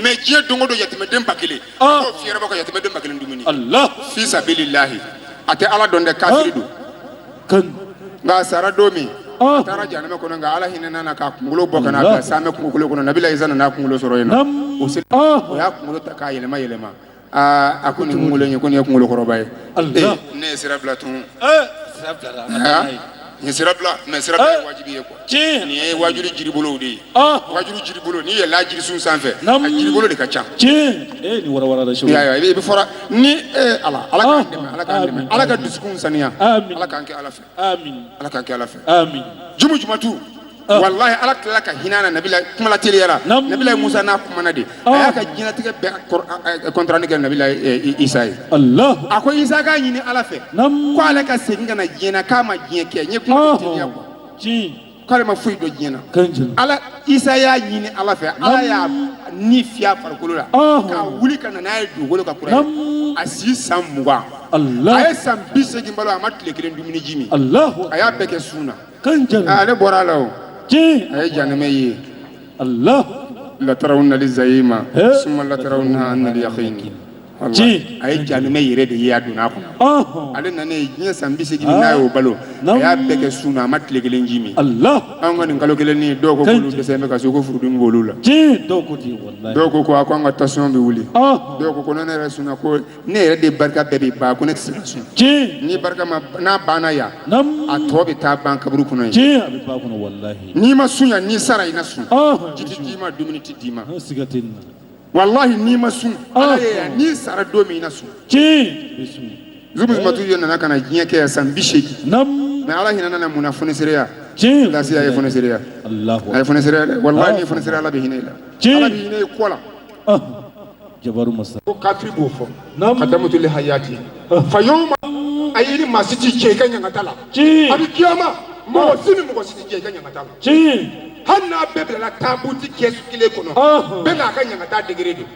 mais diɲɛ don o don yatimɛden ba kelen k'o fiyɛrɛ bɔ ka yatimɛden ba kelen dumuni fi sabilillahi a tɛ Ala dɔn dɛ kafiri don nka a sara don min a taara jahanama kɔnɔ nka Ala hinɛ na k'a kunkolo bɔ ka n'a bila sanfɛ kungolo kɔnɔ Nabila Isa nana kunkolo sɔrɔ yen nɔ o y'a kunkolo ta k'a yɛlɛma yɛlɛma a ko nin kunkolo in ye ko nin ye kunkolo kɔrɔba ye ne ye sira bila tun n ye sira bila mais sira bila ye wajibi ye quoi nin ye wajulu jiribolow de ye wajulu jiribolo n'i yɛlɛla jirisun sanfɛ a jiribolo de ka ca ni warawara da i bɛ fɔra ni Ala k'an dɛmɛ Ala k'an dɛmɛ Ala ka dusukun saniya Ala k'an kɛ Ala fɛ Ala k'an kɛ Ala fɛ jumatu wallahi Ala tilala ka hinɛ na Nabila kumala teliyara Nabila Musa n'a kumana de a y'a ka diɲɛlatigɛ bɛɛ contrat kɛ Nabila Isa ye a ko Isa k'a ɲini Ala fɛ ko ale ka segin ka na diɲɛ na k'a ma diɲɛ kɛ n ye kuma teliya quoi k'ale ma foyi dɔn diɲɛ na Ala Isa y'a ɲini Ala fɛ Ala y'a ni fiya farikolo la k'a wuli ka na n'a ye dugukolo ka kura ye a si san 20 a ye san 80 balo a ma tile kelen dumuni ji min a y'a bɛɛ kɛ sun na ale bɔra a la o a ye jahanama ye latarawunna lizayima summa latarawunna annal yaqin a ye jahanama yɛrɛ de ye a donna a kɔnɔ ale nanen diɲɛ san 80 n'a y'o balo a y'a bɛɛ kɛ sun na a ma tile kelen ji min an ka nin kalo kelen ni dɔw ko k'olu dɛsɛ bɛ ka so ko furudimi b'olu la dɔw ko a ko an ka tension bɛ wuli dɔw ko ne yɛrɛ sunna ko ne yɛrɛ de barika bɛɛ bɛ ban ko ne tɛ se ka sun ni barika n'a banna yan a tɔ bɛ taa ban kaburu kɔnɔ yen n'i ma sun yan n'i sara i na sun ji tɛ d'i ma dumuni tɛ d'i ma wallahi n'i ma sun Ala ye yan n'i sara don min i na sun Zumatu ye nana ka na diɲɛ kɛ yan san 80 mais Ala hinɛ na mun na fonisireya lasi a ye fonisireya a ye fonisireya dɛ wallahi n'i fonisireya Ala bɛ hinɛ i la Ala bɛ hinɛ i kɔ la jabaru masa ko kafiri b'o fɔ qaddamutu li hayati fa yawma a ye ni maa si t'i cɛ i ka ɲaŋata la a bɛ kiyama mɔgɔ si ni mɔgɔ si t'i cɛ i ka ɲaŋata la hali n'a bɛɛ bilala taabuti kɛsu kelen kɔnɔ bɛɛ n'a ka ɲaŋata degré don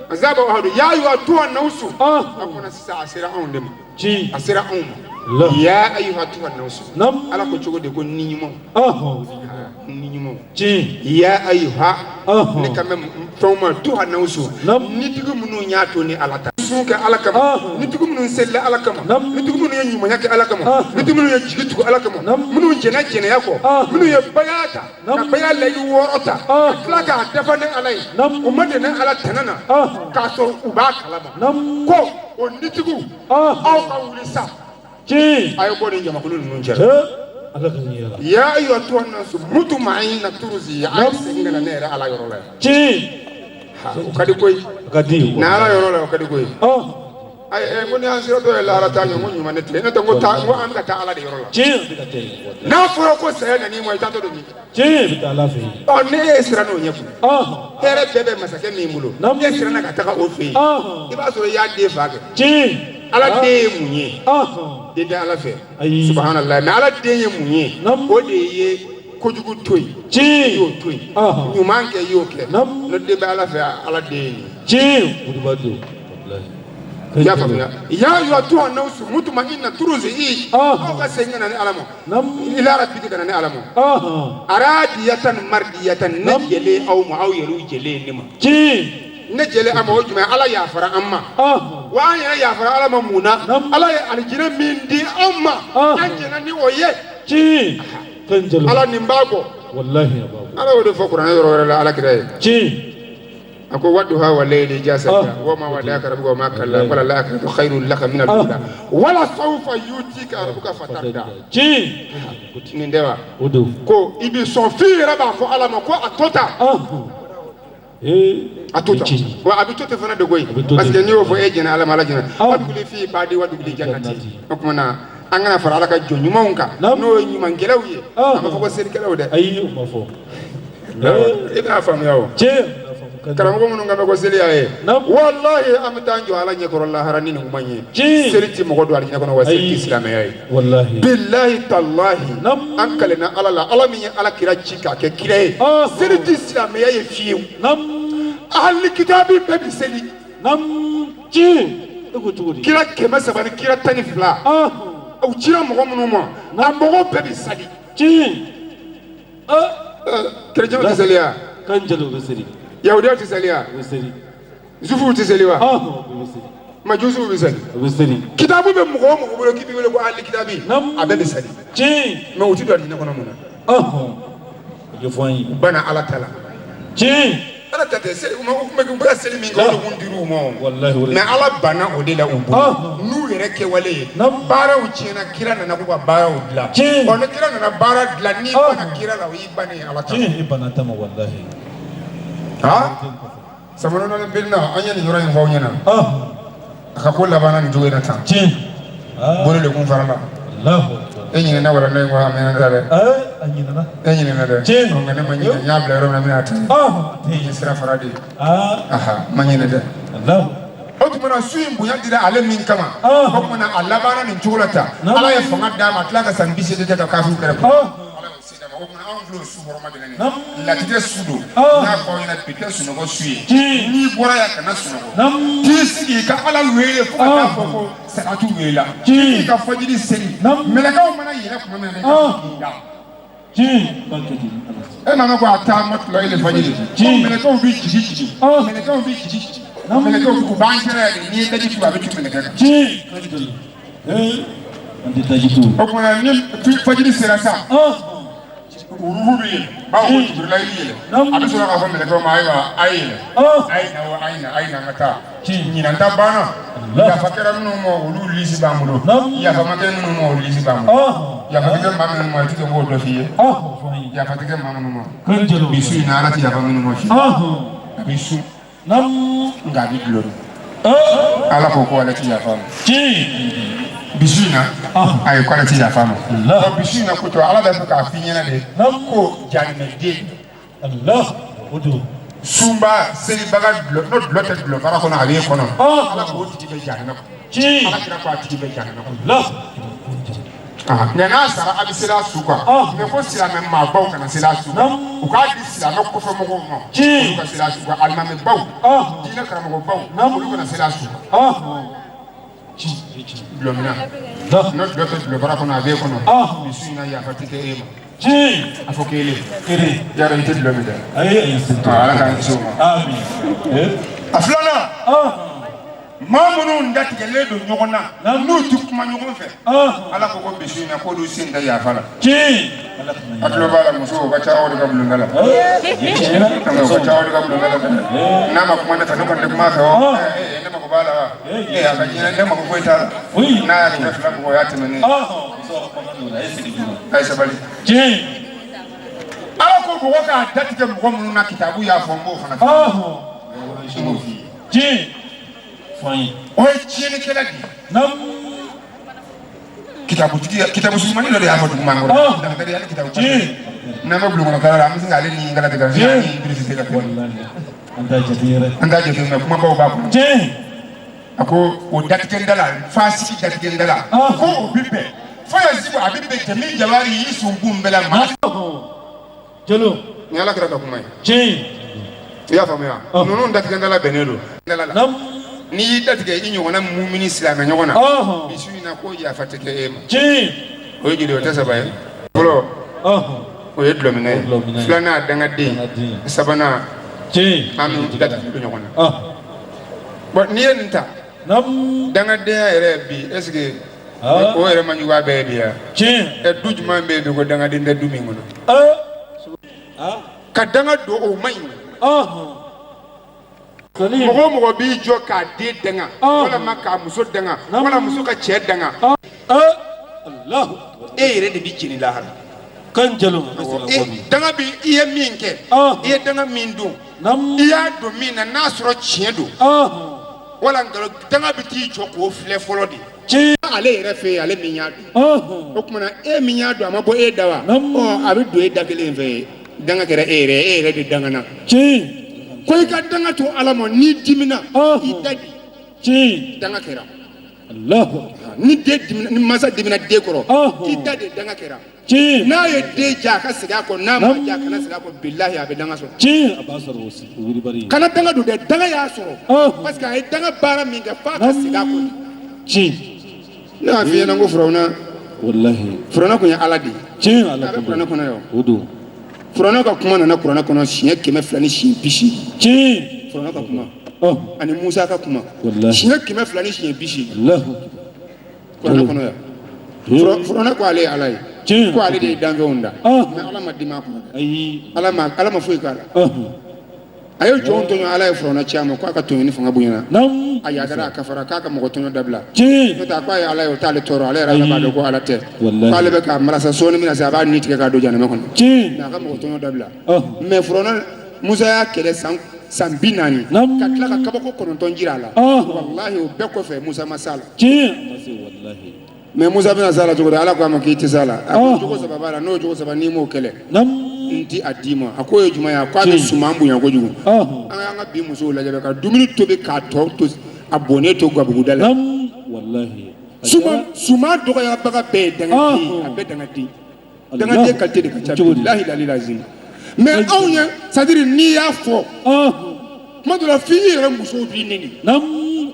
azaba wahadu ya ayyuha tuhan nausu akona sisan a sera anw de ma a sera anw ma ya ayyuha tuhan nausu Ala ko cogo de ko ni ɲumanw ya ayyuha ne ka mɛn fɛnw ma tuhan nausu ni tigi minnu y'a to ni Ala ta sun kɛ Ala kama ni tigi minnu selila Ala kama ni tigi minnu ye ɲumanya kɛ Ala kama ni tigi minnu ye jigi tugu Ala kama minnu jɛna jɛnɛya kɔ minnu ye bay'a ta ka bay'a layidu 6 ta ka tila k'a dafa ni Ala ye u ma dɛmɛ Ala tana na k'a sɔrɔ u b'a kalama ko o nitigiw aw ka wuli sa a ye bɔ ni jamakulu ninnu cɛ ya ayyuha tuhan nasu mutma'inna turzi a ye segin ka na ne yɛrɛ Ala yɔrɔ la kadi koy kadi na ala yoro la kadi koy ay e ngoni an siro to la ala ta nyu nyu manete ne to ngota ngo am ka ta ala de yoro la na furo ko se na ni mo ta to do ni bi ta la fe o ne sira no nyefu tere bebe masake ni mulo ne sira na ka ta ka o fe iba so ya de fa ke ala de munye de ala fe subhanallah na ala de munye o de ye kojugu toy yo toy nyuman ke yo ke no de ala fe ala de budubado ya famia ya yo to anausu mutu magina turuzi hii au kasengana ni alamo ila rabbika kana ni alamo aradiyatan mardiyatan najele au muawiru jele nima najele ama wajuma ala ya fara amma wa ya fara ala mamuna ala ya aljina mindi amma anjina ni oye kanjalo ala nimbago wallahi ya babu ala wode fokura yoro la ala kire ako wadduha wa layli jasada wa ma wadaka rabbuka ma kalla wala la akhiratu khairul laka min al-ula wala sawfa yutika rabbuka fatarda ni ndewa ko ibi so fira ba fo ala ma ko atota atota wa abitota fana de goy parce que ni wo fo ejena ala mala jena waduli fi badi waduli jannati ko na angana fara ala ka jonyu monka no nyuma ngelawye ama fo ko sel kelawde ayi ma fo ina fam yawo karamogo munu ngame ko seli aye wallahi am tanjo ala nyekoro la harani ni ngumanye seliti mo godwa ni kono wasi islam aye wallahi billahi tallahi ankalena ala la ala min ala kira chika ke kire seliti islam aye fiu ahli kitabi bebi seli kira kema sabani kira tani fla au chira mo munu mo na mo bebi sali kira jamu selia kanjalo beseli Yahudia tisalia Zufu tisaliwa Majusu bisali kitabu be mugo mugo bolo kibi wele ko ali kitabi abe bisali me wuti do dina kono mona yo foyi bana ala tala ala tate sel ko ko ba sel min ko do ndiru mo wallahi me ala bana o de la umbu nu yere ke wale bara u china kira na ko bara u dla on kira na bara dla ni bana kira la wi bani ala tala bana tama wallahi samano na bilna anya ni yoro ngwa nyana akakola bana ni jowe na tan bolo le kun farala Allahu enyi na wala na ngwa amena dale enyi na dale ngane manyi nya bla ro na mina tan enyi sira faradi manyi na dale Allahu otumana suimbu ya dira ale min kama ko mana alla bana ni jolata ala ya fanga dama tlaka sambise de ta kafu kare la tite sudo na ko ina pite suno go sui ni bora ya kana suno go tisi ka ala wele ko ka foko sa atu wela ka fajiri seni melaka o mana yira kuma mena e mama ko ata matlo ile fajiri melaka o bi kiji melaka o bi kiji melaka o ko bankira ni taji tu abitu melaka andi tajitu o kuma ni fajiri serasa urubi ba ko jibril yele abiso ka fa mele ko mai wa aina ngata ni nanda bana ya fakira no mo ulu lisi bamulo ya fa makere no mo ulu lisi bamulo ya fakira mama no mo tike mo do fiye ya fakira mama no mo kanjelo bisu na arati ya fa no mo fi bisu nga bi gloro ala ko ko ala ti ya fa bisuna ay quality ya fama bisuna ko to ala da ka finyana de ko janne de Allah odo sumba seri baga no blotte blo fara ko na ale ko no ala ko ti be janne ko ala kira ko ti be janne ko Allah na sara abisira suka me ko sira me ma baw kana sira suka o ka di sira no ko fa mo ko no ko sira suka alma me baw dina kara mo baw ko kana sira suka blomina no dote blo bara kono ave kono bisuna ya fatike ema afokele ya rente blomida ay ala kan suma amin aflana mamunu ndati gele do nyogona no tukuma nyogon fe ala ko ko bisuna ko do sinda ya fala atlo bala muso ba chawo de gablu ngala ko chawo de gablu ngala na ma kuma na tanu kan de kuma fe o na ma ko bala ya ka jina de ma ko koita na ya ni fla ko ya timani ay sabali ala ko ko ka dati ke mo mun na kitabu ya fombo fana Tiɲɛ. Fɔnye. O ye tiɲɛnikɛla de ye. Naam. kitabu sumani dɔ de y'a fɔ dugu ma kɔrɔ dankari ale kitabu Tiɲɛ. n'an ma bulon kɔnɔ kala la an bɛ se k'ale ni kala tigɛ Tiɲɛ. ni Idrisi se ka kɛ An t'a jate yɛrɛ. an t'a jate mɛ kumabaw b'a kɔnɔ Tiɲɛ. a ko o datigɛ da la fasigi datigɛ da la ko o bi bɛn fo ya sigo a bi bɛn jɛmi jawari y'i sunkun bɛɛ la ma Jalo. ni ala kɛra ka kuma ye Tiɲɛ. i y'a faamuya ninnu datigɛ da la bɛnnen don dala la Naam. n'i y'i datigɛ i ɲɔgɔnna mumini silamɛ ɲɔgɔn na bisu in na ko yafa tɛ kɛ e ma Tiɲɛ. o ye jeli o tɛ saba ye fɔlɔ o ye dulɔminɛ ye filanan dangaden sabanan Tiɲɛ. an bɛ datigɛ don ɲɔgɔn na bon n'i ye nin ta Naam. dangadenya yɛrɛ bi est ce que o yɛrɛ man jugu a bɛɛ ye bi ya Tiɲɛ. du jumɛn bɛ yen bi ko dangaden tɛ du min kɔnɔ ka danga don o man ɲi mɔgɔ o mɔgɔ b'i jɔ k'a den danga walima k'a muso danga wala muso ka cɛ danga e yɛrɛ de bɛ jeni lahara Kan jalo. danga bi i ye min kɛ i ye danga min don i y'a don min na n'a sɔrɔ tiɲɛ don wala nkalon danga bi t'i jɔ k'o filɛ fɔlɔ de Tiɲɛ. ale yɛrɛ fɛ yen ale min y'a don o kumana e min y'a don a ma bɔ e da wa a bɛ don e da kelen fɛ danga kɛra e yɛrɛ de dangana Tiɲɛ. ko i ka danga to ala ma n'i dimina i da di Tiɲɛ. danga kɛra Allahu. ni den dimina ni mansa dimina den kɔrɔ i da de danga kɛra Tiɲɛ. n'a ye den ja a ka segin a kɔ n'a ma ja a kana segin a kɔ bilahi a bɛ danga sɔrɔ Tiɲɛ. A b'a sɔrɔ o si o wuli bari. kana danga don dɛ danga y'a sɔrɔ parce que a ye danga baara min kɛ f'a ka segin a kɔ Tiɲɛ. ne y'a f'i ɲɛna ko Firawuna Wallahi. Firawuna kun ye ala de ye Tiɲɛ. a Ala bɛ kuranɛ kɔnɔ yan o don. Firawuna ka kuma nana kuranɛ kɔnɔ siɲɛ 200 ni siɲɛ 80 Tiɲɛ. Firawuna ka kuma ani Musa ka kuma Wallahi. siɲɛ 200 ni siɲɛ 80 Allahu. kuranɛ kɔnɔ yan Firawuna ko ale ye ala ye Tiɲɛ. ko ale de ye danfɛnw da mais ala ma dimi a kɔnɔ Ayi. ala ma foyi k'a la a ye jɔnw tɔɲɔ ala ye Firawuna ci a ma k'a ka tɔɲɔni fanga bonyana Naam. a yadara a kafara k'a ka mɔgɔ tɔɲɔ dabila Tiɲɛ. n'o tɛ a ko a ye ala ye o t'ale tɔɔrɔ ale yɛrɛ b'a dɔn ko ala tɛ Wallahi. k'ale bɛ k'a marasa sɔɔni min na se a b'a ni tigɛ k'a don janɛmɛ kɔnɔ Tiɲɛ. mais a ka mɔgɔ tɔɲɔ dabila mais Firawuna Musa y'a kɛlɛ san 40 Naam. ka tila ka kabako 9 jira a la wallahi o bɛɛ kɔfɛ Musa ma s'a la Tiɲɛ. Ma se wallahi. mais Musa bɛna s'a la cogo di ala ko a ma k'i tɛ s'a la a ko jogo 3 b'a la n'o jogo 3 n'i m'o kɛlɛ Naam. n ti a d'i ma a ko ye jumɛn ye a ko a bɛ suman bonya kojugu an ka bi musow lajɛ ka dumuni tobi k'a tɔ to a bonnen to gabuguda la Naam. Wallahi. suman dɔgɔyabaga bɛɛ ye dangaden ye a bɛɛ dangaden dangaden qualité de ka ca bilahi lazim mais anw ye c'est à dire n'i y'a fɔ tuma dɔ la f'i yɛrɛ musow b'i nɛni Naam.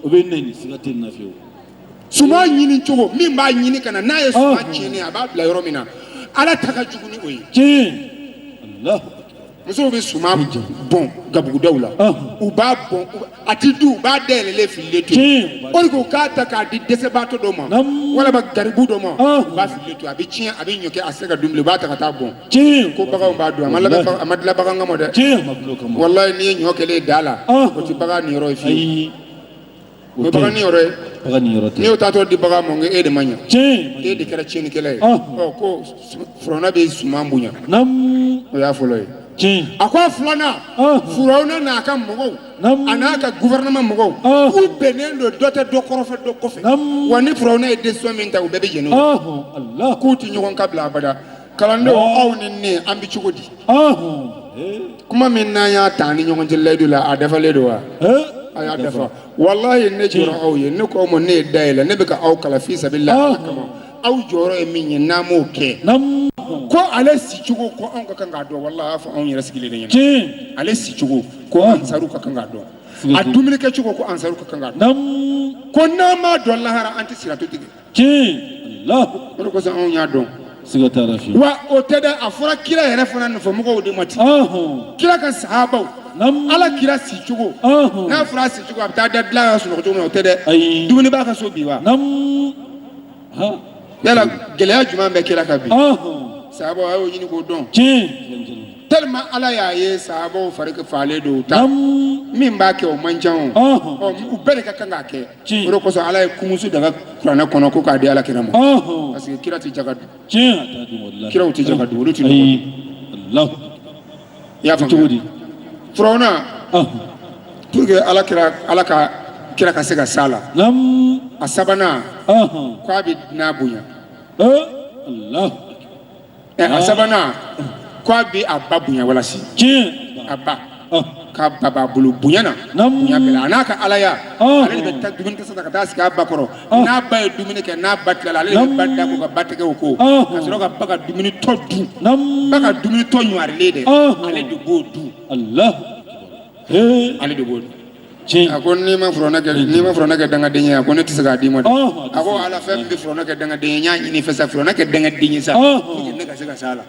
O bɛ nɛni siga tɛ na fiyewu. suman ɲini cogo min b'a ɲini ka na n'a ye suman tiɲɛni a b'a bila yɔrɔ min na ala ta ka jugu ni o ye Tiɲɛ. Allahu. musow bɛ suman bɔn gabugudaw la u b'a bɔn a ti du u b'a dayɛlɛlen fililen to yen o de ko k'a ta k'a di dɛsɛbaatɔ dɔ ma walima garibu dɔ ma u b'a fililen to a bɛ tiɲɛ a bɛ ɲɔkɛ a se ka dumuni u b'a ta ka taa bɔn Tiɲɛ. ko baganw b'a dun a ma dilan bagan kama dɛ Tiɲɛ. Ma bulon kama. walayi n'i ye ɲɔ kɛlen da la o tɛ bagan niyɔrɔ ye fiyewu Ayi. o ye bagan niyɔrɔ ye Bagan niyɔrɔ tɛ. n'i y'o taatɔ di bagan ma n ko e de ma ɲɛ Tiɲɛ. e de kɛra tiɲɛnikɛla ye ko Firawuna bɛ suman bonya Naam. o y'a fɔlɔ ye Tiɲɛ. a ko a filanan Firawuna n'a ka mɔgɔw a n'a ka gouvernement mɔgɔw u bɛnnen don dɔ tɛ dɔ kɔrɔfɛ dɔ kɔfɛ wa ni Firawuna ye décision min ta u bɛɛ bɛ jɛn n'o ye Allah. k'u tɛ ɲɔgɔn kan bila abada kalandenw aw ni ne an bɛ cogo di kuma min n'an y'a ta an ni ɲɔgɔn cɛ layidu la a dafalen don wa a y'a dafa walahi ne jɔra aw ye ne ko aw ma ne ye dayɛlɛ ne bɛ ka aw kalan fi sabilillah ala kama aw jɔyɔrɔ ye min ye n'an m'o kɛ ko ale sicogo ko anw ka kan k'a dɔn walahi a y'a fɔ anw yɛrɛ sigilen de ɲɛna Tiɲɛ. ale sicogo ko ansaru ka kan k'a dɔn a dumuni kɛcogo ko ansaru ka kan k'a dɔn Naam. ko n'an m'a dɔn lahara an tɛ siratu tigɛ Tiɲɛ. Allahu. o de kosɔn anw y'a dɔn Siga t'a la fiyewu. wa o tɛ dɛ a fɔra kira yɛrɛ fana nɔfɛmɔgɔw de ma ten kira ka sahabaw ala kira sicogo n'a fɔra a sicogo a bɛ taa da dilan ka sunɔgɔ cogo min na o tɛ dɛ Ayi. dumuni b'a ka so bi wa Naam. yala gɛlɛya jumɛn bɛ kira kan bi sahabaw a y'o ɲini k'o dɔn Tiɲɛ. tellement ala y'a ye sahabaw fari falen don ta min b'a kɛ o man ca o u bɛɛ de ka kan k'a kɛ o de kosɔn ala ye kumusu daga kuranɛ kɔnɔ ko k'a di ala kira ma parce que kira tɛ jaga dun Tiɲɛ. A t'a dun wallahi. kiraw tɛ jaga dun olu tɛ Ayi. Allahu. i y'a faamuya Firawuna pour que ala ka kira ka se ka sala a sabana ko a bɛ n'a bonya Allah a sabana ko a bɛ a ba bonya walasi a ba ka baba bolo bonya na bonya bɛɛ la a n'a ka alaya ale de bɛ taa dumuni kɛ ka taa sigi a ba kɔrɔ n'a ba ye dumuni kɛ n'a ba tilala ale de bɛ ba da ko ka ba tigɛw ko ka sɔrɔ ka ba ka dumuni tɔ dun ba ka dumuni tɔ ɲɔgarilen dɛ ale de b'o dun Allah ale de b'o dun a ko n'i ma furana kɛ dangaden ye a ko ne tɛ se k'a d'i ma dɛ a ko ala fɛn min bɛ furana kɛ dangaden ye n y'a ɲini fɛ sa furana kɛ dangaden ye sa pour que ne ka se ka s'a la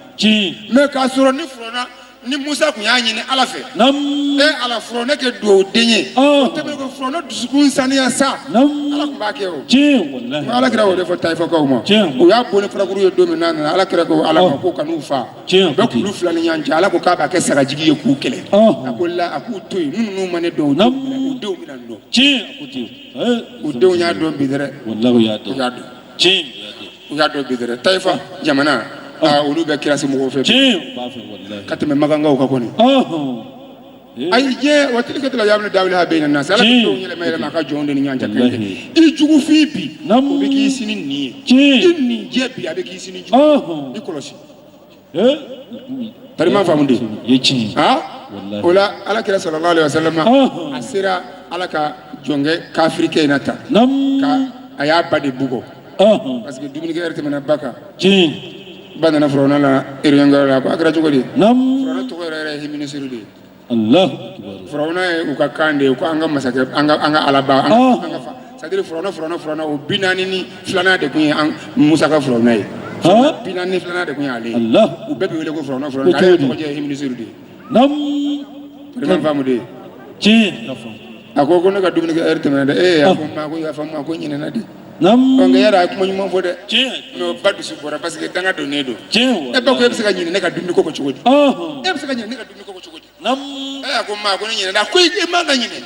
mais k'a sɔrɔ ni Musa kun y'a ɲini ala fɛ ala furana kɛ dugawu den ye o tɛmɛ ko furana dusukun saniya sa ala tun b'a kɛ o ala kɛra o de fɔ Taifakaw ma o y'a bon ni farakuru ye don min n'a nana ala kɛra ko ala ma ko kan'u fa bɛɛ kulu fila ni ɲɔgɔn cɛ ala ko k'a b'a kɛ sagajigi ye k'u kɛlɛ a ko a k'u to yen minnu ma ne dɔn u denw bɛna dɔn u denw y'a dɔn bi dɛrɛ u y'a dɔn bi dɛrɛ Taifa jamana olu bɛ kira se mɔgɔw fɛ ka tɛmɛ magankaw ka kɔni ayi diɲɛ wa tilikɛtila yamina dawila ha bɛna nasi ala bɛ denw yɛlɛma a ka jɔnw de ni ɲɔgɔn cɛ kan i jugufin bi o bɛ k'i sini nin ye i nin jɛ bi a bɛ k'i sini jugu i kɔlɔsi tarima faamu de o la ala kira sallallahu alaihi wasallam a sera ala ka jɔnkɛ kafirikɛ in na ta a y'a ba de bugɔ parce que dumunikɛ yɛrɛ tɛmɛna ba kan ba nana furana la eriyangara la ko a kɛra cogo di furana tɔgɔ yɛrɛ ye minisiri de ye furana ye u ka kan de ye ko an ka masakɛ an ka alaba an ka fa c'est-à-dire furana o 40 ni filanan de kun ye Musa ka furana ye 40 ni filanan de kun ye ale u bɛɛ bɛ wele ko furana ale tɔgɔ ye minisiri de ye man faamu de a ko ne ka dumuni kɛ heure tɛmɛna dɛ a ko ma ko yafa ma ko ɲinɛna de nka yɛrɛ a ye kuma ɲuman fɔ dɛ mais o ba dusu bɔra parce que danga donnen don e ba ko e bɛ se ka ɲinɛ ne ka dumuni ko cogo di e bɛ se ka ɲinɛ ne ka dumuni ko cogo di a ko ma ko ne ɲinɛna ko e man ka ɲinɛ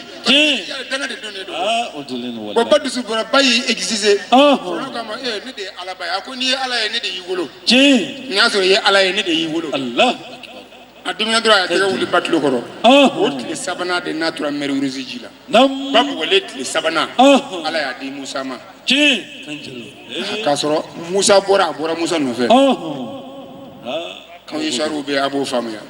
danga de donnen don bon ba dusu bɔra ba y'i exiger fɔlɔ kama ne de ye alaba ye a ko n'i ye ala ye ne de y'i wolo n'i y'a sɔrɔ i ye ala ye ne de y'i wolo a dumuni dɔrɔn a y'a tɛgɛ wuli ba tulo kɔrɔ o tile sabanan de n'a tora mer Rouge ji la ba bugɔlen tile sabanan ala y'a di Musa ma k'a sɔrɔ Musa bɔra Musa nɔfɛ kan ye sariw bɛ a b'o faamuya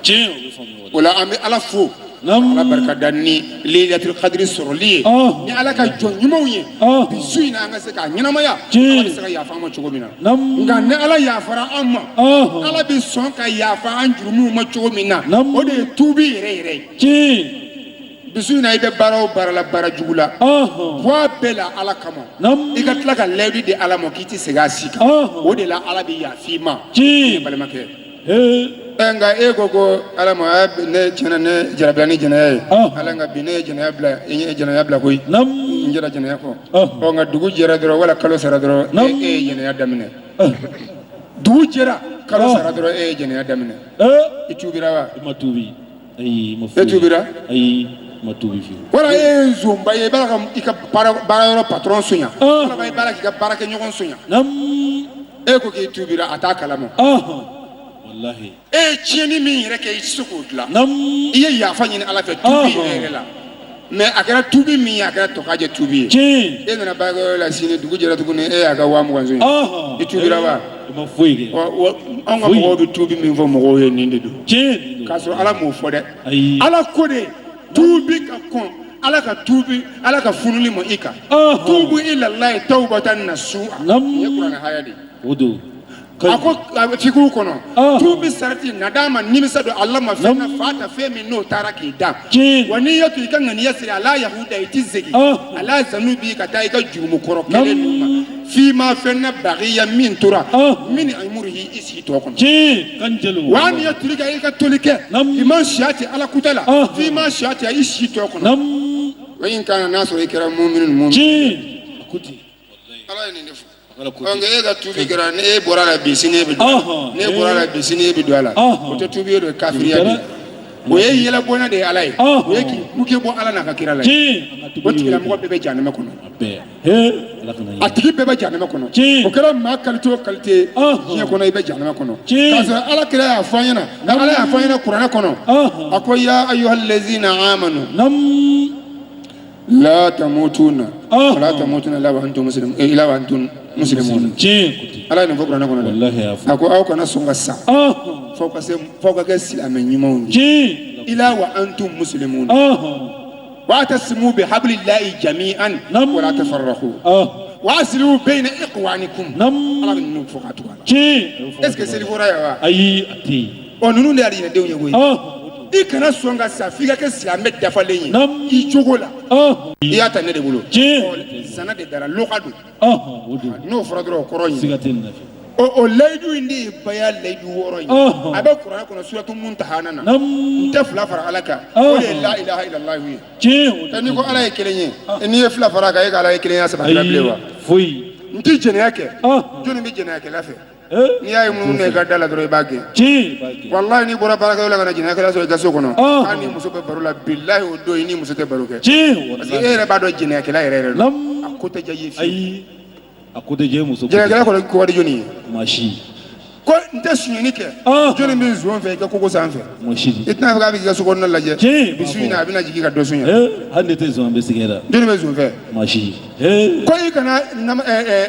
o la an bɛ ala fo ala barika da ni Laylatul Qadri sɔrɔli ye ni ala ka jɔn ɲumanw ye bi su in na an ka se k'a ɲɛnamaya ala bɛ se ka yafa an ma cogo min na nka ni ala yafara an ma ala bɛ sɔn ka yafa an jurumuw ma cogo min na o de ye tuubi yɛrɛ ye bi su in na i bɛ baara o baara la baara jugu la bɔ a bɛɛ la ala kama i ka tila ka layidu di ala ma k'i tɛ segin a si kan o de la ala bɛ yafa i ma ne balimakɛ nka e ko ala ma ne tiɲɛna ne jarabila ni jɛnɛya ye ala nka bi ne ye jɛnɛya bila koyi n jɛra jɛnɛya kɔ nka dugu jɛra dɔrɔn wala kalo sara dɔrɔn e ye jɛnɛya daminɛ dugu jɛra kalo sara dɔrɔn e ye jɛnɛya daminɛ i tuubira wa ma tuubi ayi ma e tuubira ayi ma tuubi fiyewu wala e ye zonba ye i b'a la i ka baarayɔrɔ patron sonya wala i b'a la k'i ka baarakɛɲɔgɔn sonya e ko k'i tuubira a t'a kalama wallahi e tiɲɛni min yɛrɛ kɛ i tɛ se k'o dilan i ye yafa ɲini ala fɛ tuubi yɛrɛ la mais a kɛra tuubi min ye a kɛra tɔkajɛ tuubi ye e nana baarakɛyɔrɔ la sini dugu jɛra tuguni e y'a ka 20,000 sonya i tuubira wa i ma foyi kɛ anw ka mɔgɔw bɛ tuubi min fɔ mɔgɔw ye nin de don k'a sɔrɔ ala m'o fɔ dɛ ala ko de tuubi ka kɔn ala ka tuubi ala ka funuli ma i kan tuubu ilallahi tawbatan nasuha nin ye kuranɛ haya de o don a ko fikiru kɔnɔ tuubi sarati nadama nimisa don ala ma fɛn na fa ta fɛn min n'o taara k'i da wa n'i ye to i ka ŋaniya siri ala yahuda i tɛ segin ala zanu b'i ka taa i ka jurumu kɔrɔ kelen ninnu ma f'i ma fɛn na bagiya min tora min amurihi i sigi tɔ kɔnɔ wa n'i ye toli kɛ i ka toli kɛ i ma siya tigɛ ala kuta la f'i ma siya tigɛ i sigi tɔ kɔnɔ wa in kana n'a sɔrɔ i kɛra muminu ala ye nin de fɔ nka e ka tuubi kɛra ne e bɔra la bi sini e bɛ don ne bɔra la bi sini e bɛ don a la o tɛ tuubi ye dɔ kafiriya de o ye yɛlɛbɔnna de ye ala ye o ye k'i kuke bɔ ala n'a ka kira la o tigilamɔgɔ bɛɛ bɛ jahanama kɔnɔ a tigi bɛɛ bɛ jahanama kɔnɔ o kɛra maa qualité o qualité diɲɛ kɔnɔ i bɛ jahanama kɔnɔ k'a sɔrɔ ala kira y'a fɔ an ɲɛna ala y'a fɔ an ɲɛna kuranɛ kɔnɔ a ko ya ayyuhal lazina amanu لا تموتون ولا تموتون إلا وأنتم مسلمون إلا وأنتم مسلمون ala ni fokura na kono wallahi afu ako aw kana songa sa foka ke silame nyimon ila wa antum muslimun wa tasmu bi hablillahi jami'an wa la tafarraqu wa aslu bayna iqwanikum ala ni foka to est ce que c'est livora ya ayi ati onunu ndi ali ne dewnye goyi I kana songa sa figa ke silame dafa lenyi I jogola I ata ne de bolo sana de dara lokadu no fradro koronyi o leidu indi baya leidu woroyi abe qur'an kono suratul muntahana na ntafla fara alaka la ilaha illallah wi tani ko ala yekelenye ni fla fara ka ala yekelenya sabata blewa foi nti jene yake joni mi jene yake lafe ni ay mun ne ga dala dro bagge wallahi ni bora baraka yola kana jene yake la so ga so kono ani muso be barula billahi o do ni muso te baruke parce que ere ba do jene yake la ere akote jayi fi akote je muso jene yake la ko wadi joni mashi ko nte sunyani ke joni min zuon fe ka koko sanfe mashi itna fa ga bi ga so kono laje bisuna bina jigi ka do sunya hande te zo ambe sigera joni min zuon fe mashi ko I kana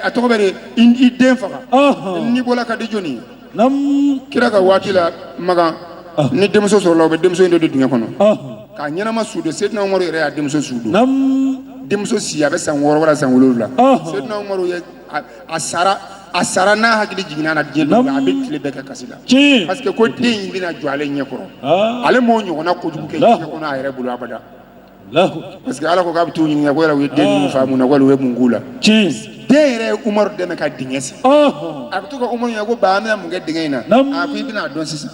atokobere I den faga ni bola ka di joni nam kira ka wati la maga ni demso so law be demso ndo de dunya kono ka nyana ma sudo sedna Umaru yere ya demso sudo nam demso siya be san woro wala san wolula sedna Umaru ye asara na hakili jigina na jelu abe tile be ka kasila parce que ko den bina jwale nyekoro ale mo nyo na ko jubuke nyekoro na yere bulu abada parce que ala ko ga bitu nyi ko la we den fa mu na ko we mungula dere Umar de ka dingesi akto ko Umar ya ko ba me mu ga dingena aku bina don sisa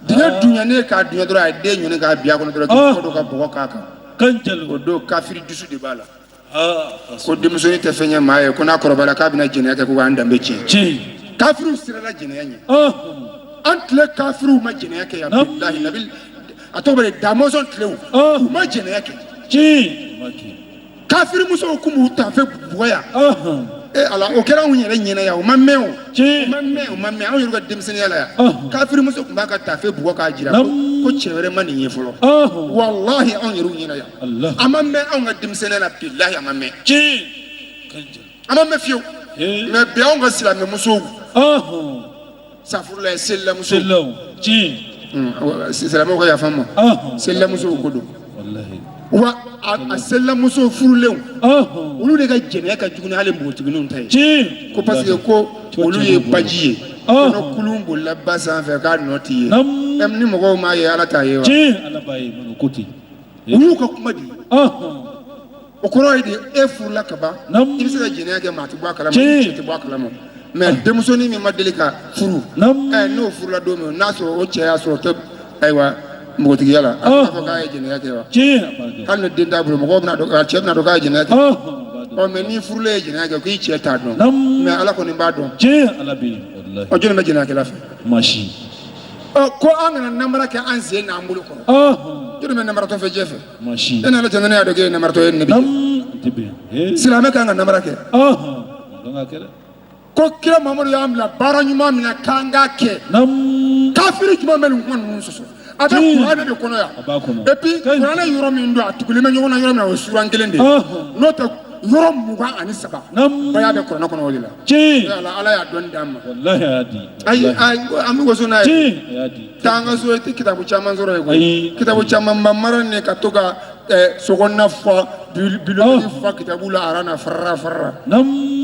dinga dunya ne ka dunya dora de nyu ne ka biya ko dora ko do ka bo ka kanjal ko do kafiri dusu de bala ko dimso ni te fenya maye ko na ko bala ka bina jine ka ko anda mbeche kafiru sirala jine yanyi antle kafiru ma jine yake ya billahi nabil atobere damozon tlew ma jine yake kafiri muso okumu ta fe boya ala o kera hunyere nyene ya o mammeo awu yuga demseni yala ya kafiri muso kumba ka ta fe buwa ka jira ko chere mani yefolo wallahi awu yuga nyene ya amamme awu ga demseni na billahi amamme amamme fiyo me be awu ga silame muso safurla sella muso silame ko ya famo sella muso ko do wallahi wa asella muso furulew olu de ka jene ka juguna hale mbotigunu ntai ko parce que ko olu ye bajiye no kulumbo la basa fa ka noti em ni mo ma ye ala ta ye wa ala baye mo koti olu ka kuma di o ko roide e furula ka ba il se jene ka matu ba kala mo ti ba kala mo mais demuso ni mi madelika furu no furula do me na so o che ya so te aywa mbotigi yala afo ka jene yake wa kan no dinda bro mo gobna do ka chebna do ka jene yake o me ni furule jene yake ko ichi eta do me ala ko ni ba do ala bi wallahi o jene me jene yake la fe mashi ko angana namara ke anze na ambulu ko jene me namara to fe jefe mashi ena la jene ya do ge namara to en nabi tibe silame ka ngana namara ke nga kere ko kira mamadu ya amla baranyuma mina kanga ke kafiri juma melu ngonu soso ada Qur'an de kono ya et puis Qur'an yoro min do atukule me nyona yoro na suran kelende no ta yoro muga ani saba baya be Qur'an kono wala ala ya don dam wallahi hadi ay ami goso na hadi tanga so eti kitabu chama nzoro ego kitabu chama mamara ne katoka sogonna fa bilo fa kitabu la arana farra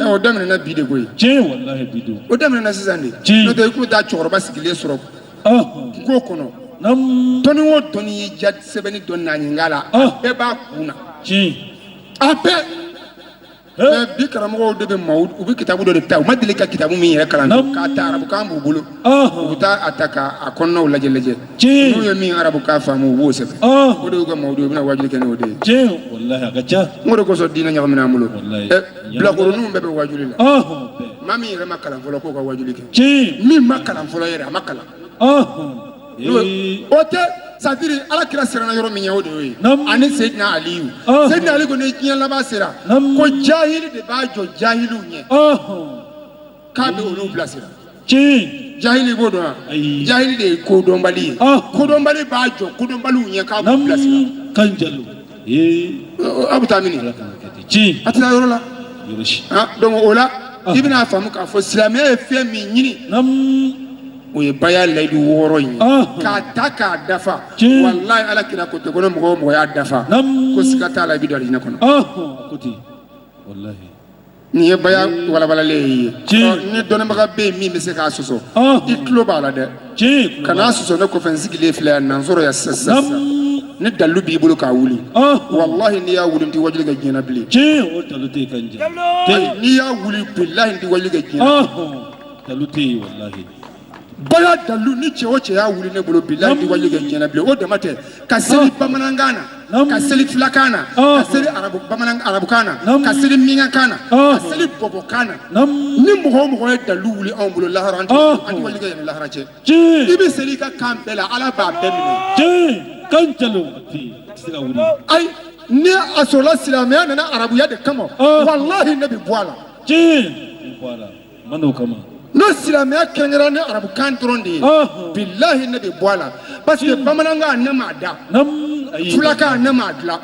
o damne na bide goy wallahi bidu o damne na sisande no te ku ta chorba sigile soro go kono toni wo toni jat sebeni don na nyingala e ba kuna ape bi karamo de be maud ubi kitabu do de taw madile ka kitabu mi yere kalan ka ta arabu ka mu bulu uta ataka akonna wala jeleje no yo mi arabu ka famu wo se o do ko mawdu bina wajul ken o de wallahi agacha ngoro ko so dina nyama mina mulo bla ko no mbebe wajul la mami yere makalan folo ko wajul ken mi makalan folo yere makalan ote sadiri ala kira sirana yoro minya o de we ani sayyidina ali ko ne kiyan laba sira ko jahili de ba jo jahilu nye ka be olu blasira jahili bodo jahili de ko don bali ba jo ko don balu nye ka bu blasira kanjalu abu tamini ci atila yoro la yoroshi donc o la ibina famu ka fo silamɛ fɛn min ɲini nam o ye baya layidu wɔɔrɔ in k'a ta k'a dafa wallahi ala kira ko te ko ne mɔgɔ o mɔgɔ y'a dafa ko siga t'a la i bi don alijinɛ kɔnɔ akuti wallahi nin ye baya walabalalen ye ni dɔnnibaga bɛ yen min bɛ se k'a sɔsɔ i tulo b'a la dɛ kana sɔsɔ ne kɔfɛ n sigilen filɛ yan nansɔrɔ yan sisan ni dalu b'i bolo k'a wuli wallahi n'i y'a wuli n tɛ wajuli kɛ diɲɛ na bilen o dalu tɛ kan jɛ n'i y'a wuli bilahi n tɛ wajuli kɛ diɲɛ na dalu tɛ wallahi baya dalu ni cɛ o cɛ y'a wuli ne bolo bilahi n tɛ wajuli kɛ diɲɛ na bilen o dama tɛ ka seli bamanankan na ka seli filakan na ka seli arabukan na ka seli miɲankan na ka seli bɔbɔkan na ni mɔgɔ o mɔgɔ ye dalu wuli anw bolo lahara an tɛ wajuli kɛ yanni lahara cɛ i bɛ seli i ka kan bɛɛ la ala b'a bɛɛ minɛ kan jalo ti se ka wuli ayi ni a sɔrɔla silamɛya nana arabuya de kama wallahi ne bɛ bɔ a la bɔ a la man n'o kama n'o silamɛya kɛrɛnkɛrɛn ni arabukan dɔrɔn de ye bilahi ne bɛ bɔ a la parce que bamanankan ne m'a da filakan ne m'a dilan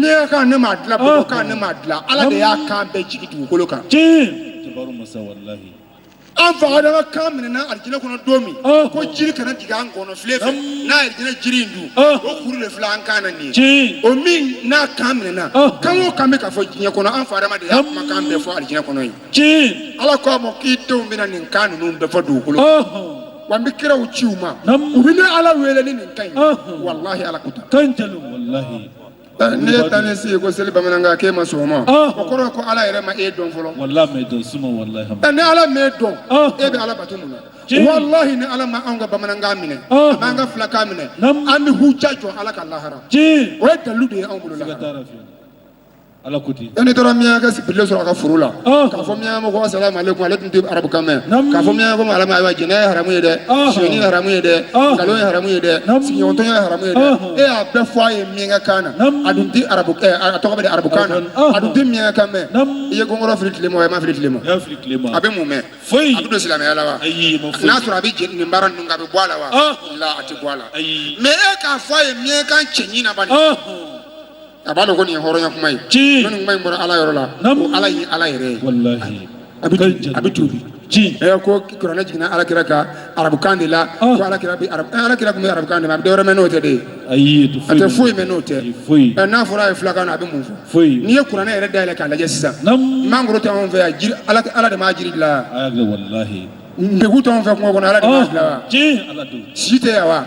miɲankan ne m'a dilan bɔbɔkan ne m'a dilan ala de y'a kan bɛɛ jigin dugukolo kan jabaru masa wallahi an fa adama kan minɛna alijinɛ kɔnɔ don min ko jiri kana jigin an gɔnɔ filen fɛ n'a ye alijinɛ jiri in dun o kuru de filɛ an kan na nin ye o min n'a kan minɛna kan o kan bɛ ka fɔ diɲɛ kɔnɔ an fa adama de y'a kumakan bɛɛ fɔ alijinɛ kɔnɔ yen ala ko a ma k'i denw bɛna nin kan ninnu bɛɛ fɔ dugukolo wa n bɛ kiraw ci u ma u bɛ ne ala wele ni nin kan ye wallahi ala ko ta kan jalo wallahi ne ye taa ne se ko seli bamanankan k'e ma sɔn o ma o kɔrɔ ye ko ala yɛrɛ ma e dɔn fɔlɔ wallahi mɛ dɔn suma wallahi ni ala m'e dɔn e bɛ ala bato mun na wallahi ni ala ma anw ka bamanankan minɛ a b'an ka filakan minɛ an bɛ huja jɔ ala ka lahara o ye dalu de ye anw bolo lahara ala kuti ne taara miɲanka sibilen sɔrɔ a ka foro la k'a fɔ miɲanka ma ko asalamu aleykum ale tun tɛ arabukan mɛn k'a fɔ miɲanka ko alama ayiwa jɛnɛ ye haramu ye dɛ sonyɛni ye haramu ye dɛ nkalon ye haramu ye dɛ sigiɲɔgɔntɔnya ye haramu ye dɛ e y'a bɛɛ fɔ a ye miɲankakan na a dun tɛ a tɔgɔ bɛ di arabukan na a dun tɛ miɲankakan mɛn i ye gɔngɔrɔ fili tile ma wa i ma fili tile ma a bɛ mun mɛn a bɛ don silamɛya la wa n'a sɔrɔ a bɛ nin baara ninnu a bɛ bɔ a la wa la a tɛ bɔ a la mɛ e k'a fɔ a ye miɲankakan cɛɲi na bani a b'a dɔn ko nin ye hɔrɔnya kuma ye nin kuma in bɔra ala yɔrɔ la ko ala ye ala yɛrɛ ye wallahi a bɛ tuubi ko kuranɛ jiginna alakira ka arabukan de la ko alakira tun bɛ arabukan de ma a bɛ dɔwɛrɛ mɛn n'o tɛ de a tɛ foyi mɛn n'o tɛ n'a fɔra a ye filakan na a bɛ mun fɔ n'i ye kuranɛ yɛrɛ dayɛlɛ k'a lajɛ sisan mangoro tɛ anw fɛ yan ala de m'a jiri dilan ndugu t'anw fɛ kungo kɔnɔ ala de b'a dilan wa si tɛ yan wa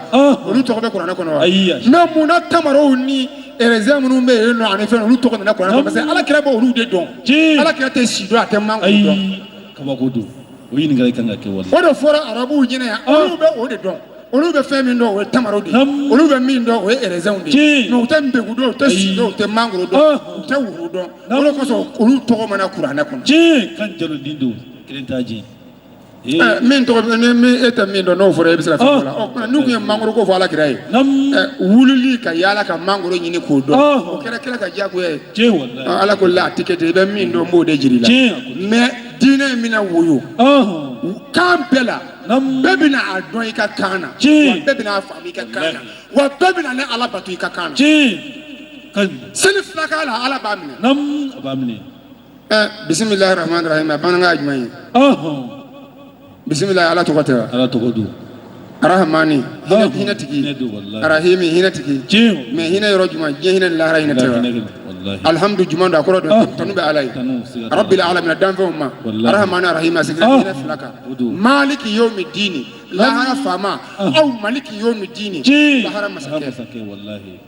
olu tɔgɔ bɛ kuranɛ kɔnɔ wa mɛ munna tamarow ni raisin minnu bɛ yen nɔ ani fɛn olu tɔgɔ nana kuranɛ kɔnɔ parce que alakira bɛ olu de dɔn alakira tɛ si dɔn a tɛ mangoro dɔn kabako don o ɲininkali kan ka kɛ wala o de fɔra arabuw ɲɛna yan olu bɛ o de dɔn olu bɛ fɛn min dɔn o ye tamaro de ye olu bɛ min dɔn o ye raisin de ye mɛ u tɛ nbegu dɔn u tɛ si dɔn u tɛ mangoro dɔn u tɛ woro dɔn o de kosɔn olu tɔgɔ mana kuranɛ kɔnɔ kan jalo din don kelen t'a jɛ min tɔgɔ ni e tɛ min dɔn n'o fɔra e bɛ se ka fɛn o la n'u tun ye mangoro ko fɔ alakira ye wulili ka yaala ka mangoro ɲini k'o dɔn o kɛra kira ka diyagoya ye ala ko la a tɛ kɛ ten i bɛ min dɔn n b'o de jira i la mɛ diinɛ in bɛna woyo kan bɛɛ la bɛɛ bɛna a dɔn i ka kan na wa bɛɛ bɛna a faamu i ka kan na wa bɛɛ bɛna ne ala bato i ka kan na seli filakan la ala b'a minɛ bisimilahi rahmani rahim a bamanankan ye jumɛn ye bisimila ala tɔgɔ tɛ wa ala tɔgɔ don arahamani hinɛ tigi arahimi hinɛ tigi mɛ hinɛ yɔrɔ jumɛn diɲɛ hinɛ ni lahara hinɛ tɛ wa alhamdu jumɛn don a kɔrɔ dɔn tanu bɛ ala ye rabbil alamina danfɛnw ma arahamani arahimi a sigira hinɛ fila kan maliki yawmi dini lahara faama aw maliki yawmi dini lahara masakɛ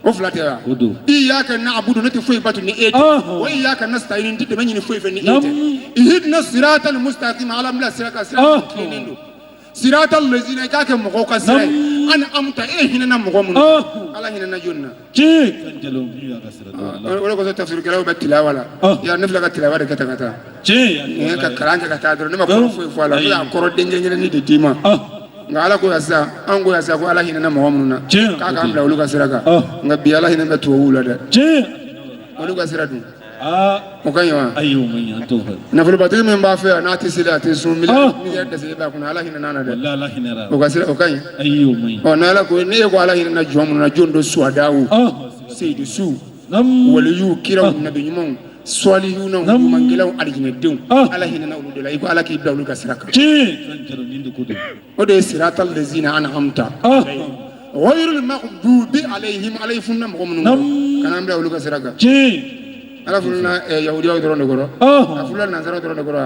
o fila tɛ wa iyaka na'budu ne tɛ foyi batu ni e tɛ wa iyaka nasta'in tɛ dɛmɛ ɲini foyi fɛ ni e tɛ ihdina siratal mustaqim ala bila sira ka sira tilennen don siratal lazina k'a kɛ mɔgɔw ka sira ye ani amuta e hinɛna mɔgɔ minnu ala hinɛna jɔnni na o de kosɔn tafsirikɛlaw bɛ tilawa la ya ne filɛ ka tilawa de kɛ tan ka taa nin ye ka kalan kɛ ka taa dɔrɔn ne ma kɔrɔ foyi fɔ a la ne y'a kɔrɔ den ɲɛɲɛrɛnin de d'i ma nka ala ko yan sisan an ko yan sisan ko ala hinɛna mɔgɔ minnu na k'a k'an bila olu ka sira kan nka bi ala hinɛ bɛ tubabuw la dɛ olu ka sira dun o ka ɲi wa nafolobatigi min b'a fɛ yan n'a tɛ seli a tɛ sun miliyɔn dɛsɛ b'a kunna ala hinɛna na dɛ o ka sira o ka ɲi ɔ n'ala ko ne ye ko ala hinɛna jɔn minnu na jɔn do suhadaw seyidu su waliyu kiraw nabi ɲumanw swalihuna ɲumangilaw alijinɛdenw ala hinɛna olu de la i ko ala k'i bila olu ka sira kan o de ye siratal lazina an'amta ghayril maghdubi alayhim alayfunna mɔgɔ minnu kana bila olu ka sira kan ala fulana yahudiyaw dɔrɔn de kɔrɔ a fulana nansaraw dɔrɔn de kɔrɔ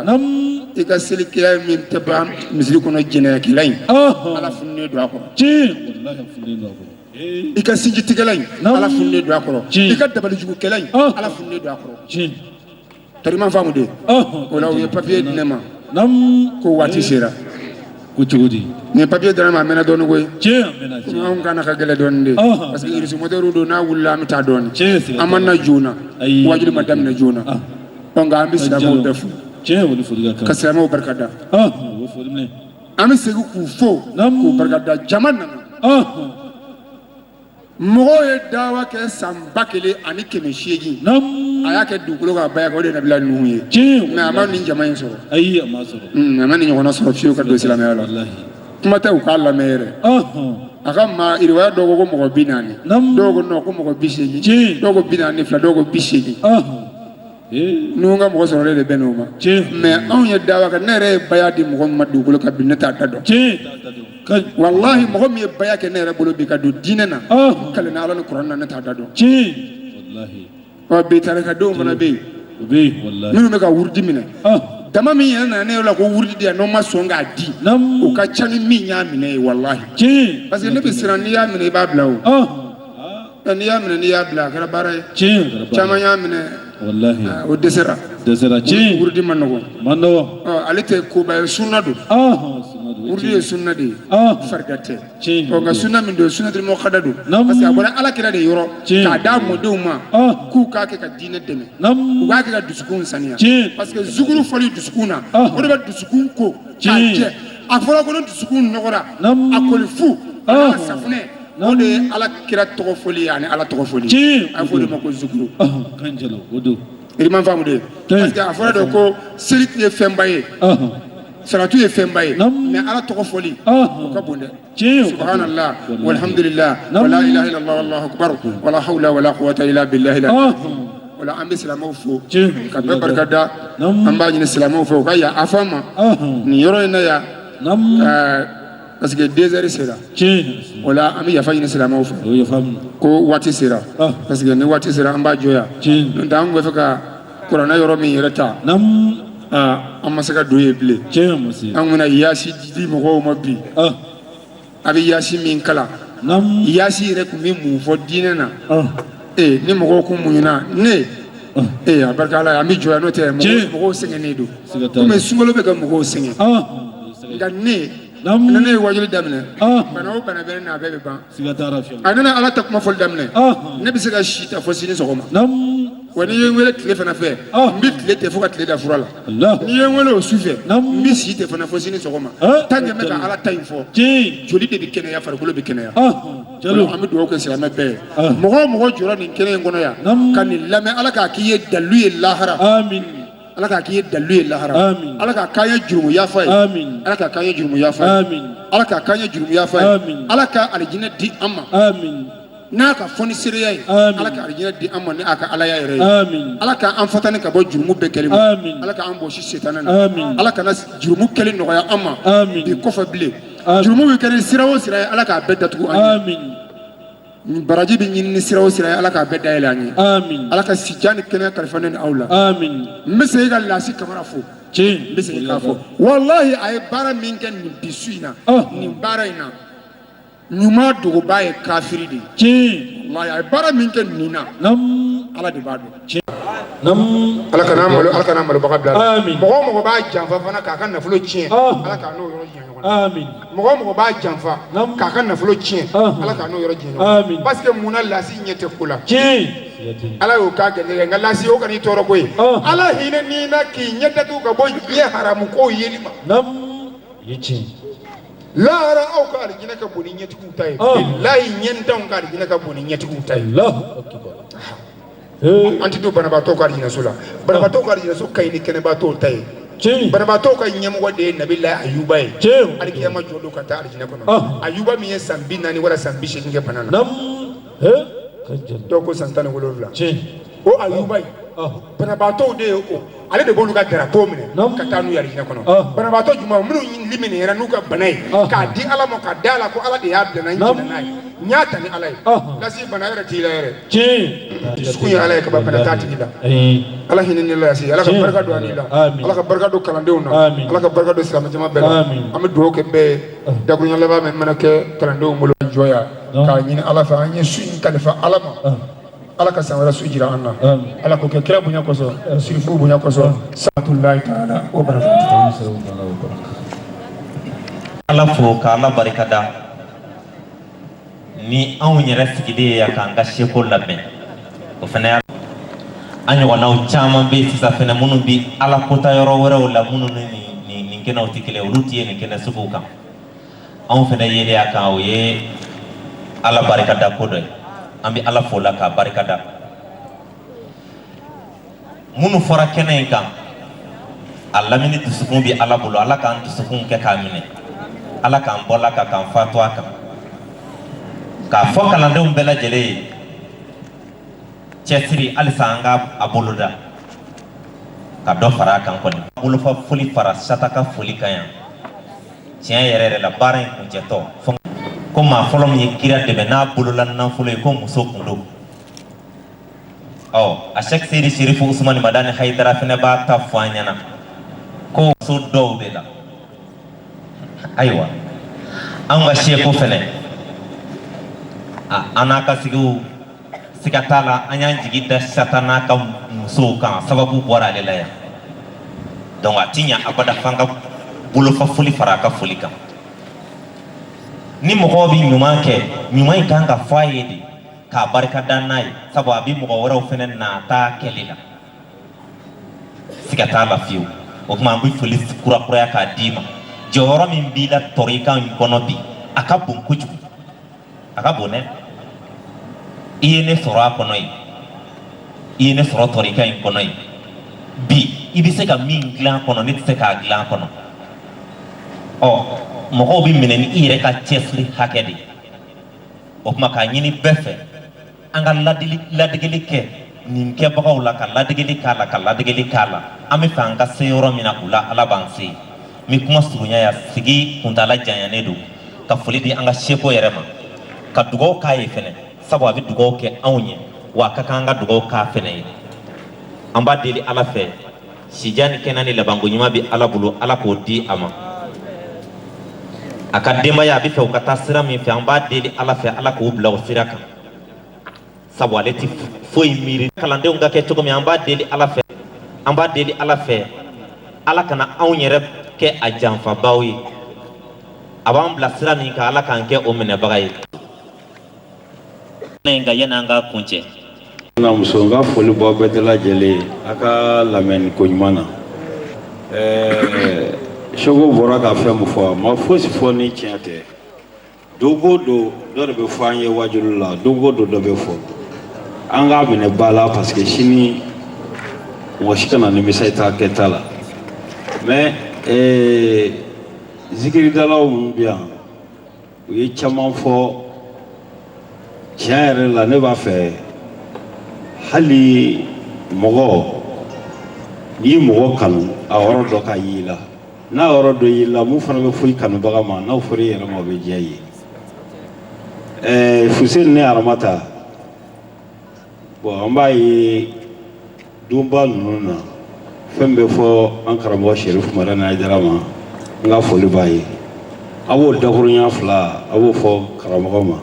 i ka selikɛla min tɛ ban misiri kɔnɔ jɛnɛyakɛla in ala fununen don a kɔrɔ i ka sinjitigɛla in ala fununen don a kɔrɔ i ka dabalijugukɛla in ala fununen don a kɔrɔ tarima faamu de o la u ye papiye di ne ma ko waati sera ko cogo di ni papiye dara ma a mɛnna dɔɔni koyi anw kana ka gɛlɛ dɔɔni de parce que irisumotɛriw don n'a wulila an bɛ taa dɔɔni an ma na joona wajibi ma daminɛ joona nka an bɛ silamɛw bɛɛ fo ka silamɛw barika da an bɛ segin k'u fo k'u barika da jama nana mɔgɔw ye dawa kɛ san 1800 a y'a kɛ dugukolo ka baya o de nabila Nuhu ye mais a ma nin jama in sɔrɔ a ma nin ɲɔgɔnna sɔrɔ fiyewu ka don silamɛya la kuma tɛ u k'a lamɛn yɛrɛ a ka maa iriwaya dɔw ko mɔgɔ 40 dɔw ko non ko mɔgɔ 80 dɔw ko 42 dɔw ko 80 Nuhu ka mɔgɔ sɔrɔlen de bɛn n'o ma mais anw ye dawa kɛ ne yɛrɛ ye baya di mɔgɔ min ma dugukolo kan bi ne t'a da dɔn wallahi mɔgɔ min ye baya kɛ ne yɛrɛ bolo bi ka don diinɛ na kale na Ala ni Kuranɛ na ne t'a da dɔn wa bi tarikadenw fana bɛ yen minnu bɛ ka wurudi minɛ dama min yɛrɛ nana ne yɛrɛ la ko wurudi di yan n'o ma sɔn k'a di o ka ca ni min y'a minɛ ye wallahi parce que ne bɛ siran n'i y'a minɛ i b'a bila o n'i y'a minɛ n'i y'a bila a kɛra baara ye caman y'a minɛ o dɛsɛra wurudi ma nɔgɔn ale tɛ koba ye sunna don wurudi ye sunna de ye farida tɛ nka sunna min don sunnatul muakkada don parce que a bɔra alakira de yɔrɔ k'a d'a mɔdenw ma k'u k'a kɛ ka diinɛ dɛmɛ u k'a kɛ ka dusukun saniya parce que zikuru fɔli dusukun na o de bɛ dusukun ko k'a jɛ a fɔra ko ni dusukun nɔgɔra a koli fu a ka safunɛ o de ye alakira tɔgɔ fɔli ye ani ala tɔgɔ fɔli a fɔ o de ma ko zikuru i ma faamu de parce que a fɔra de ko seli ye fɛnba ye salatu ye fɛnba ye mais ala tɔgɔ fɔli o ka bon dɛ subhanallah walhamdulillah wala ilaha illallah wallahu akbar wala hawla wala quwwata illa billahi wala an bɛ silamɛw fo ka bɛɛ barika da an b'a ɲini silamɛw fɛ u ka yafa an ma nin yɔrɔ in na yan parce que 2 heures sera wala an bɛ yafa ɲini silamɛw fɛ ko waati sera parce que ni waati sera an b'a jɔya n'o tɛ an tun bɛ fɛ ka kuranɛ yɔrɔ min yɛrɛ ta an ma se ka don yen bilen an bɛna yaasi di mɔgɔw ma bi a bɛ yaasi min kalan yaasi yɛrɛ tun bɛ mun fɔ diinɛ na ni mɔgɔw kun muɲuna ne a barika Ala ye an bɛ jɔya n'o tɛ mɔgɔw sɛgɛnnen don komi sunkalo bɛ ka mɔgɔw sɛgɛn nka ne ye wajuli daminɛ bana o bana bɛ ne na a bɛɛ bɛ ban a nana Ala ta kuma fɔli daminɛ ne bɛ se ka si ta fɔ sini sɔgɔma wa n'i ye n wele tile fana fɛ n bɛ tile tɛ fo ka tile da fura la n'i ye n wele o su fɛ n bɛ si tɛ fana fɔ sini sɔgɔma tant que n bɛ ka Ala ta in fɔ joli de bɛ kɛnɛya farikolo bɛ kɛnɛya an bɛ dugawu kɛ silamɛ bɛɛ ye mɔgɔ o mɔgɔ jɔra nin kɛnɛ in kɔnɔ yan ka nin lamɛn Ala k'a k'i ye dalilu ye lahara Ala k'a k'i ye dalilu ye lahara Ala k'a k'an ye jurumu yafa ye Ala k'a k'an ye jurumu yafa ye Ala k'a k'an ye jurumu yafa ye Ala ka alijinɛ di an ma n'a ka fɔ ni seereya ye Ala ka alijinɛ di an ma ni a ka alaya yɛrɛ ye Ala k'an fatani ka bɔ jurumu bɛɛ kɛli ma Ala k'an bɔsi setanɛ na Ala kana jurumu kɛli nɔgɔya an ma bi kɔfɛ bilen jurumu bɛ kɛ ni sira o sira ye Ala k'a bɛɛ datugu an ye baraji bɛ ɲini ni sira o sira ye Ala k'a bɛɛ dayɛlɛ an ye Ala ka sijan ni kɛnɛya kalifa ne ni aw la n bɛ segin ka Laasi Kamara fo n bɛ segin k'a fɔ walahi a ye baara min kɛ nin bi su in na nin baara in na ɲuman dogoba ye kafiri de ye wallahi a ye baara min kɛ nin na Ala de b'a dɔn Ala kana malobaga bila la mɔgɔ o mɔgɔ b'a janfa fana k'a ka nafolo tiɲɛ Ala k'a n'o yɔrɔ diɲɛ ɲɔgɔn na mɔgɔ o mɔgɔ b'a janfa k'a ka nafolo tiɲɛ Ala k'a n'o yɔrɔ diɲɛ ɲɔgɔn na parce que mun na Laasi ɲɛ tɛ ko la Ala y'o k'a gɛlɛya nka Laasi o kan'i tɔɔrɔ ko ye Ala hinɛ n'i na k'i ɲɛ datugu ka bɔ diɲɛ haramu kow yeli ma lahara aw ka alijinɛ ka bon ni ɲɛtigiw ta ye bilahi ɲɛntanw ka alijinɛ ka bon ni ɲɛtigiw ta ye an tɛ to banabaatɔw ka alijinɛso la banabaatɔw ka alijinɛso ka ɲi ni kɛnɛbaatɔw ta ye banabaatɔw ka ɲɛmɔgɔ de ye Nabilahi Ayuba ye alikiyama jɔ don ka taa alijinɛ kɔnɔ Ayuba min ye san 40 wala san 80 kɛ bana na dɔw ko san 17 o Ayuba banabaatɔw de ye o ale de b'olu ka drapeau minɛ ka taa n'u ye alijinɛ kɔnɔ banabaatɔ jumɛn minnu liminiyara n'u ka bana ye k'a di Ala ma ka da la ko Ala de y'a bila n jɛna n'a ye n y'a ta ni Ala ye lasi bana yɛrɛ t'i la yɛrɛ dusukun ye Ala ye kaba bana t'a tigi la Ala hinɛ ni la yasi Ala ka barika don ani la Ala ka barika don kalandenw na Ala ka barika don silamɛ jama bɛɛ la an bɛ dugawu kɛ bɛɛ ye dakuruɲɛ laban min mana kɛ kalandenw bolo jɔya k'a ɲini Ala fɛ an ye su in kalifa Ala ma Ala ka san wɛrɛ su jira an na Ala k'o kɛ kira bonya kosɔn sirifu bonya kosɔn salatullahi ta'ala wa barakatuh Ala fo ka Ala barikada ni anw yɛrɛ sigiden ye k'an ka seko labɛn o fana an ɲɔgɔnnaw caman bɛ sisan fana minnu bi Ala kota yɔrɔ wɛrɛw la minnu ni nin kɛnɛw tɛ kelen olu tɛ ye nin kɛnɛ suguw kan anw fana yelen kan o ye Ala barikada ko dɔ ye an bɛ Ala fo la k'a barikada minnu fɔra kɛnɛ in kan a lamini dusukun bɛ Ala bolo Ala k'an dusukun kɛ k'a minɛ Ala k'an bɔla kan k'an fatu a kan k'a fɔ kalandenw bɛɛ lajɛlen ye cɛsiri halisa an ka a boloda ka dɔ fara a kan kɔni bolofa foli fara sataka foli kan yan tiɲɛ yɛrɛ yɛrɛ la baara in kuncɛtɔ ko maa fɔlɔ min ye kira dɛmɛ n'a bolola nafolo ye ko muso kun don a Sheikh Seydi Sherifu Usmani Madani Haidara fana b'a ta fɔ an ɲɛna ko muso dɔw de la ayiwa an ka seko fana an n'a ka sigiw siga t'a la an y'an jigi da sata n'a ka musow kan sababu bɔra ale la yan donc a ti ɲa abada f'an ka bolofa foli fara a ka foli kan ni mɔgɔw bi ɲuman kɛ ɲuman in kan ka fɔ a ye de k'a barikada n'a ye sabu a bi mɔgɔ wɛrɛw fana nata kɛli la siga t'a la fiyewu o tuma an bi foli kurakuraya k'a d'i ma jɔyɔrɔ min b'i la tɔrikan in kɔnɔ bi a ka bon kojugu a ka bon dɛ i ye ne sɔrɔ a kɔnɔ yen i ye ne sɔrɔ tɔrikan in kɔnɔ yen bi i bɛ se ka min dilan kɔnɔ ne tɛ se k'a dilan kɔnɔ mɔgɔw bi minɛ ni i yɛrɛ ka cɛsiri hakɛ de o kuma k'a ɲini bɛɛ fɛ an ka ladegeli kɛ nin kɛbagaw la ka ladegeli k'a la ka ladegeli k'a la an bɛ fɛ an ka se yɔrɔ min na o la Ala b'an se min kuma surunya ya sigi kuntala janyanen don ka foli di an ka seko yɛrɛ ma ka dugawu k'a ye fɛnɛ sabu a bɛ dugawu kɛ anw ye wa a ka kan an ka dugawu k'a fɛnɛ ye an b'a deli Ala fɛ sijan ni kɛnɛ ni labanko ɲuman bɛ Ala bolo Ala k'o di a ma a ka denbaya a bɛ fɛ u ka taa sira min fɛ an b'a deli Ala fɛ Ala k'o bila o sira kan sabu ale tɛ foyi miiri kalandenw ka kɛ cogo min an b'a deli Ala fɛ Ala kana anw yɛrɛ kɛ a janfabaw ye a b'an bila sira min kan Ala k'an kɛ o minɛbaga ye nka yanni an ka kuncɛ na muso n ka foli bɔ bɛɛ lajɛlen a ka lamɛnni ko ɲuman na Seko bɔra ka fɛn min fɔ ma fosi fɔ ni tiɲɛ tɛ don o don dɔ de bɛ fɔ an ye wajulu la don o don dɔ bɛ fɔ an k'a minɛ ba la parce que sini mɔgɔ si kana nimisa i t'a kɛta la mais zikiridalaw minnu bɛ yan u ye caman fɔ tiɲɛ yɛrɛ la ne b'a fɛ hali mɔgɔ n'i ye mɔgɔ kanu a yɔrɔ dɔ ka y'i la n'a yɔrɔ dɔ y'i la mun fana bɛ fɔ i kanubaga ma n'aw fɔra i yɛrɛ ma o bɛ diya i ye Fuseni ne Aramata bon an b'a ye donba ninnu na fɛn bɛ fɔ an karamɔgɔ Sherifu Madani Haidara ma n ka foli b'a ye a b'o dakuruɲa fila a b'o fɔ karamɔgɔ ma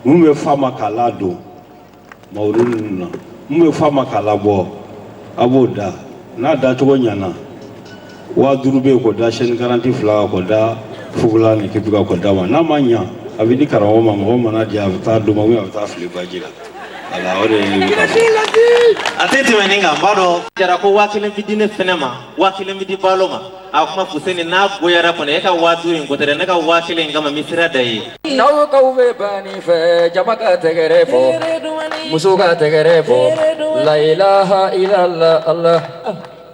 mun bɛ f'a ma k'a ladon mawuludi ninnu na mun bɛ f'a ma k'a labɔ a b'o da n'a dacogo ɲana 5000 bɛ yen k'o da chaîne garantie fila k'o da Fugula ni Kipiga k'o d'a ma n'a ma ɲa a bɛ di karamɔgɔ ma mɔgɔ mana di a bɛ taa d'o ma ou bien a bɛ taa fili baji la voilà o de ye ne bɛ ka fɔ. a tɛ tɛmɛ nin kan n b'a dɔn jara ko 1000 bɛ di ne fɛnɛ ma 1000 bɛ di balo ma a kuma Fuseni n'a goyara kɔni e ka 5000 in ko tɛ dɛ ne ka 1000 in kama n bɛ sira da ye. n'aw kaw bɛ banni fɛ jama ka tɛgɛrɛ fɔ muso ka tɛgɛrɛ fɔ la ilaha illallah Allah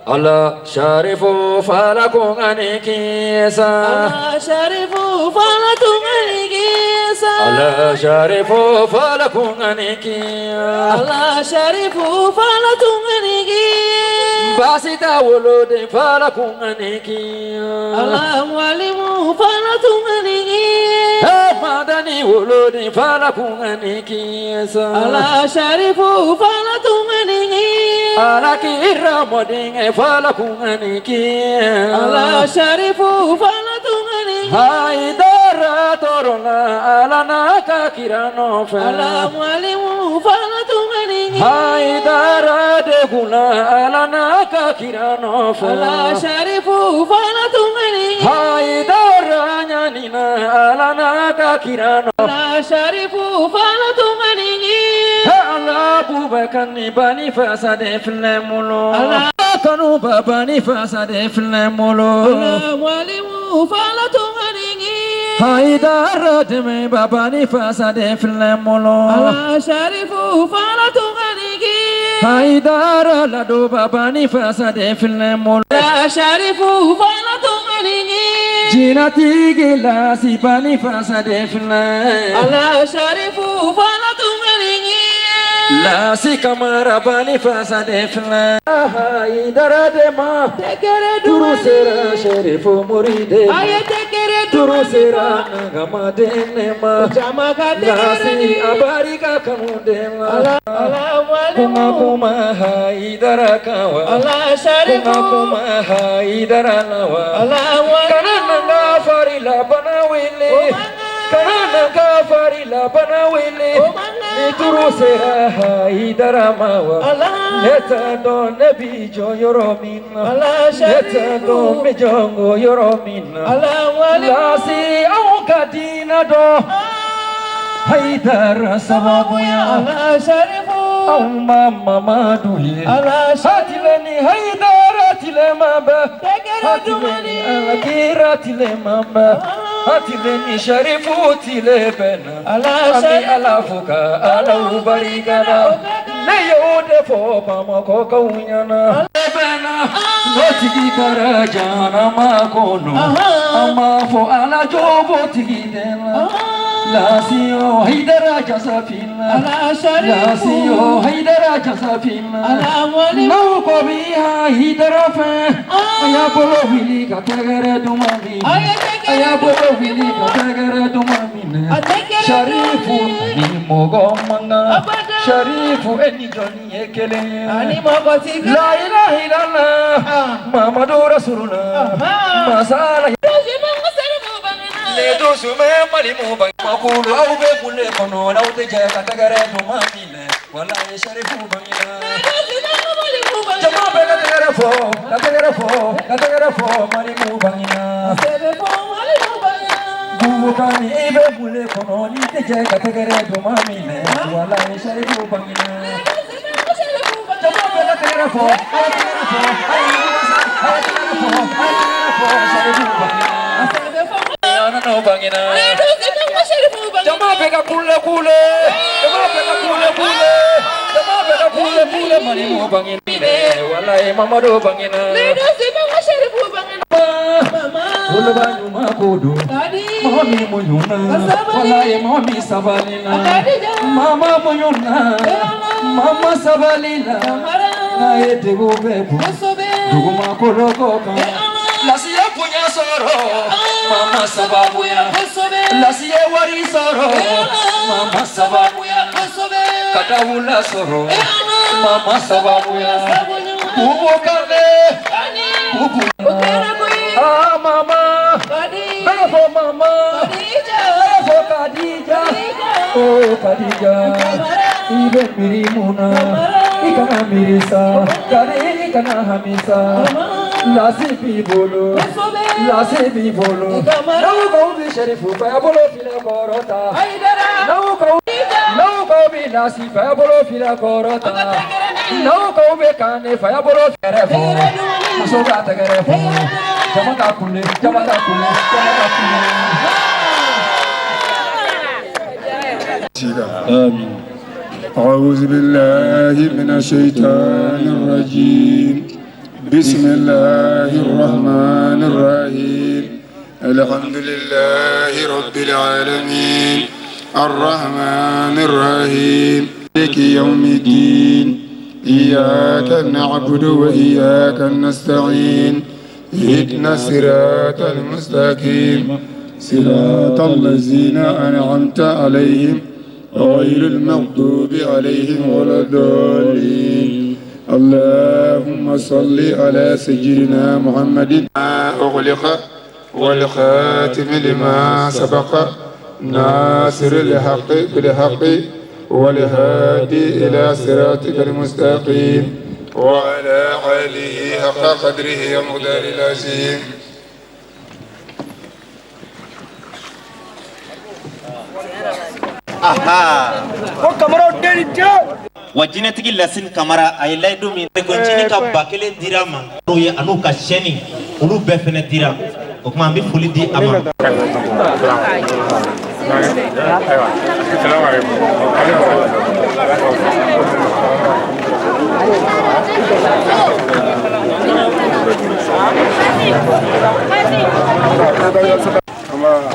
Allah Sharifu falakun anikisa Allah Sharifu falakun anikisa Allah Sharifu falakun anikisa Allah Sharifu falakun anikisa Basita wolode falakun anikisa Allah walimu falakun anikisa Madani wolode falakun anikisa Allah Sharifu falakun anikisa Alakira modinge falakun anikisa Allah Sharifu falakun anikisa Haidara torona alana kakirano fe Allah walimu falakun anikisa Haidara deguna alana kakirano fe Allah Sharifu falakun anikisa Haidara nyanina alana kakirano Allah Sharifu falakun anikisa Allah bubakani bani fasade flemulo Allah kanu babani fasade flemulo Allah walimu falakun anikisa Haidara deme babani fasade flemulo Allah Sharifu falakun anikisa Haidara lado babani fasade flemulo Allah Sharifu falakun anikisa Jinati gila si bani fasade flemulo Allah Sharifu falakun anikisa La si kamara bani fasade flemulo Haidara dema tekere Turu dumani sera sherifu muride aye tekere Turu dumani sera nagama denema jama ka Nasi tekere abari ka kamudema Allah Kuma walimu kuma haidara kawa Allah Kuma Sharifu kuma haidara lawa Allah walimu Kanana gafari la bana wele Kanana gafari la bana wele Nituru sera haidara mawa Allah Neta don nebi jo yoro mina Allah Neta don Sharifu me jongo yoro mina Allah walimu Lasi au kadina do haidara sababu ya Allah Sharifu au mama maduye Allah Sharifu hatileni haidara tile mamba tekere hatileni dumani alakira tile mamba hatileni sharifu tile bena Allah ami Sharifu alafuka ala ubarigana ne yode fo pama ko kaunyana bena notigi karajana makono ama fo ala jobo tigidena Lasio haidara jasafina Allah Sharifu Lasio haidara jasafina Allah walimu Nau ko biha haidara fe Aya bolo wili katagara dumami aye tekere Aya bolo wili katagara dumami tekere Sharifu ni mogo manga Abada. Sharifu eni joni ekele ani magoti La ilaha illallah Muhammadu Rasulullah Masala Ledo sume mali mo bang makulu au be kule kono na ute jaya katagare no mamine wala ye sharifu bangina jama be katagare fo mali mo bangina gugu kani be kule kono ni te jaya katagare no mamine wala ye sharifu bangina jama be katagare fo sharifu bangina ana no bangina Jama pega kule mani mo bangin walai mama do bangina Ulu banyu makudu mami muyuna walai mami sabalina mama muyuna mama sabalina na ete gobebu dugu makoloko Lasiya punya soro mama sababu ya Lasiya wari soro mama sababu ya Kadawula soro mama sababu ya Kubu kane Kubu Ah mama Befo mama Befo Khadija Oh Khadija Ibe mirimuna Ikana mirisa Kare ikana hamisa Lasi bolo Nau kau bi sharifu pa bolo fila korota Nau kau bi lasi pa bolo fila korota Nau kau be kane fa bolo ferefo Masoga tagarefo Jamaka kule آمين. أعوذ بالله من الشيطان الرجيم بسم الله الرحمن الرحيم الحمد لله رب العالمين الرحمن الرحيم مالك يوم الدين إياك نعبد وإياك نستعين اهدنا الصراط المستقيم صراط الذين أنعمت عليهم غير المغضوب عليهم ولا الضالين اللهم صل على سيدنا محمد أغلق والخاتم لما سبق ناصر الحق بالحق والهادي إلى صراطك المستقيم وعلى آله حق قدره ومقدار العظيم wajinatigi lasin kamara ay laydu min gonjini ka bakele dirama roye anu ka sheni ulu be fene dira o kuma bi fuli di ama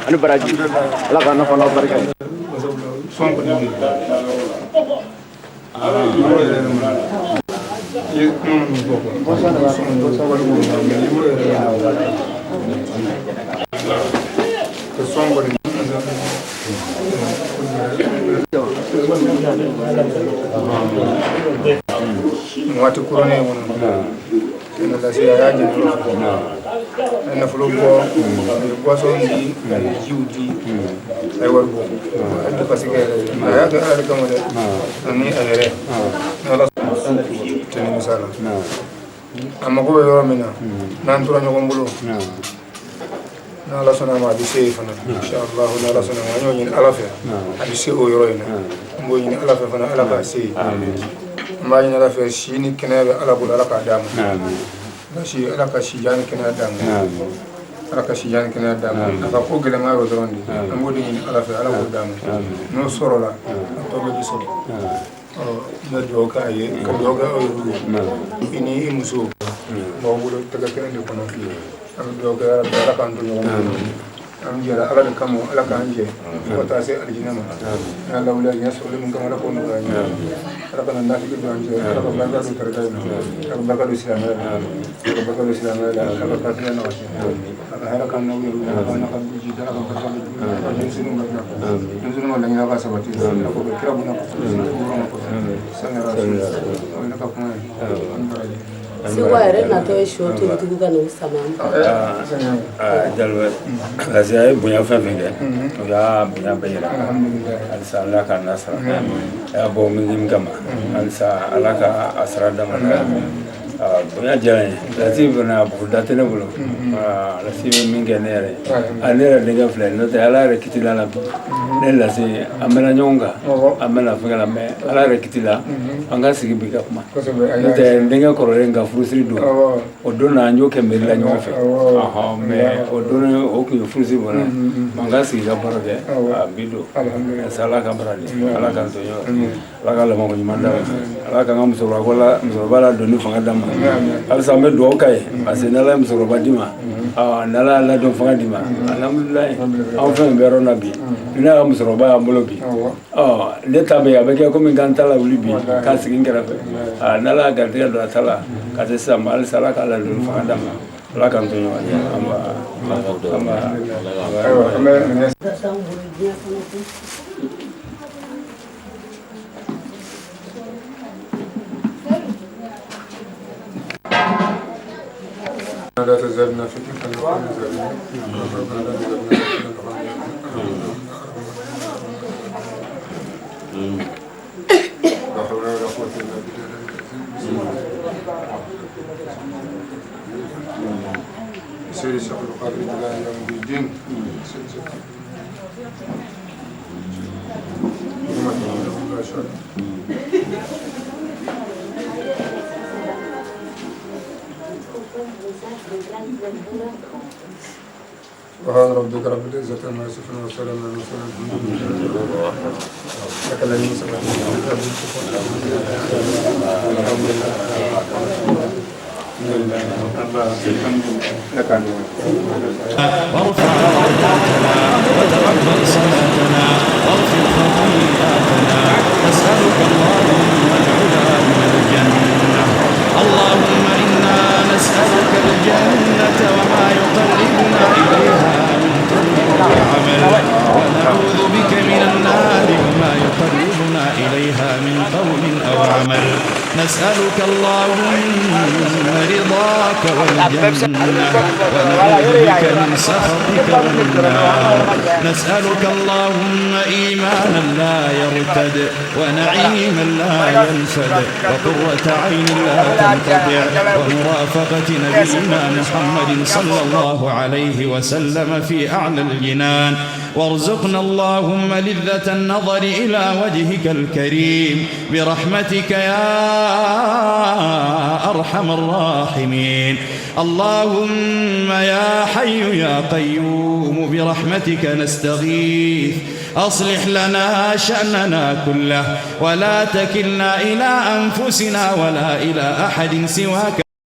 anu baraji ala kana fala barka watu kurone wono na la sia yaje na fulo ko so ndi jiudi ay warbo ando pasigere aya ga ala kamale ani ayere ala tani misala amma ko yo mina nan tura nyoko mbulo na la sona ma di sey fana inshallah na la sona ma nyoni ala fe adi sey o yoro ina mbo ni ala fe fana ala ka sey ma ni ala fe shini kenabe ala bula ala ka damu shi ala ka shi jani kenabe damu ala ka shi jani kenabe damu aka ko gele ma ro drondi mbo ni ala fe ala ko damu no soro la to be di soro na doka ye ka doka o ini muso mo bulo taga kende kono am doka ala kan to am jira ala de kamo ala kan je ko ta se aljina ma na lawla yasul mun kama la ko no ala kan na fi do anje ala kan barka do tarda no ala barka do islam ala barka do islam ala barka do no ala kan no ala kan ji da ala barka do sunu barka sunu ma lanya ba sabati ko kira buna ko sana rasul ala ka kuma si wayre na to e shoto tuga no samam jalwa azay bunya fafenge ya bunya bayira alsa Allah ka nasra ya bo min gama alsa alaka asrada mana bunya jale lati bana budate ne bulo lati min genere anera de gafle no te ala rekitila la ne lati amela nyonga amela fengala me ala rekitila anga sigi biga kuma te ndenga kororenga frusri do odona anjo kembela nyofe aha me odona oku frusri bona anga sigi ga boroge bido sala ka barali ala kan to yo ala ka la mo nyimanda ala ka ngam so wala mso bala do ni fanga dama alsa me do kai asenala mso badima nala la do fanga dima alhamdulillah en fait bero nabi ina mso ba amolobi leta be abeke ko min gantala ulibi ka sigi ngara nala ga de do tala ka se sama al sala ka la do fanga dama la kan to yo amba لا تزالنا فتنة لا حول ولا قوة إلا بالله سير شهر القدر إلى يوم الدين سبحان ربك رب العزة عما يصفون وسلام على المرسلين الحمد لله لك الذي سبحانه الحمد لله وارفع درجاتنا وتقبل صلاتنا واغفر خطيئاتنا نسألك اللهم العلا من الجنة اللهم إنا نسألك الجنة وما يقربنا إليها من قول وعمل ونعوذ بك من النار وما يقربنا إليها من قول أو عمل نسألك اللهم رضاك والجنة ونعوذ بك من سخطك والنار نسألك اللهم إيمانا لا يرتد ونعيما لا ينفد وقرة عين لا تنقطع ومرافقة نبينا محمد صلى الله عليه وسلم في أعلى الجنان وارزقنا اللهم لذة النظر إلى وجهك الكريم برحمتك يا أرحم الراحمين اللهم يا حي يا قيوم برحمتك نستغيث أصلح لنا شأننا كله ولا تكلنا إلى أنفسنا ولا إلى أحد سواك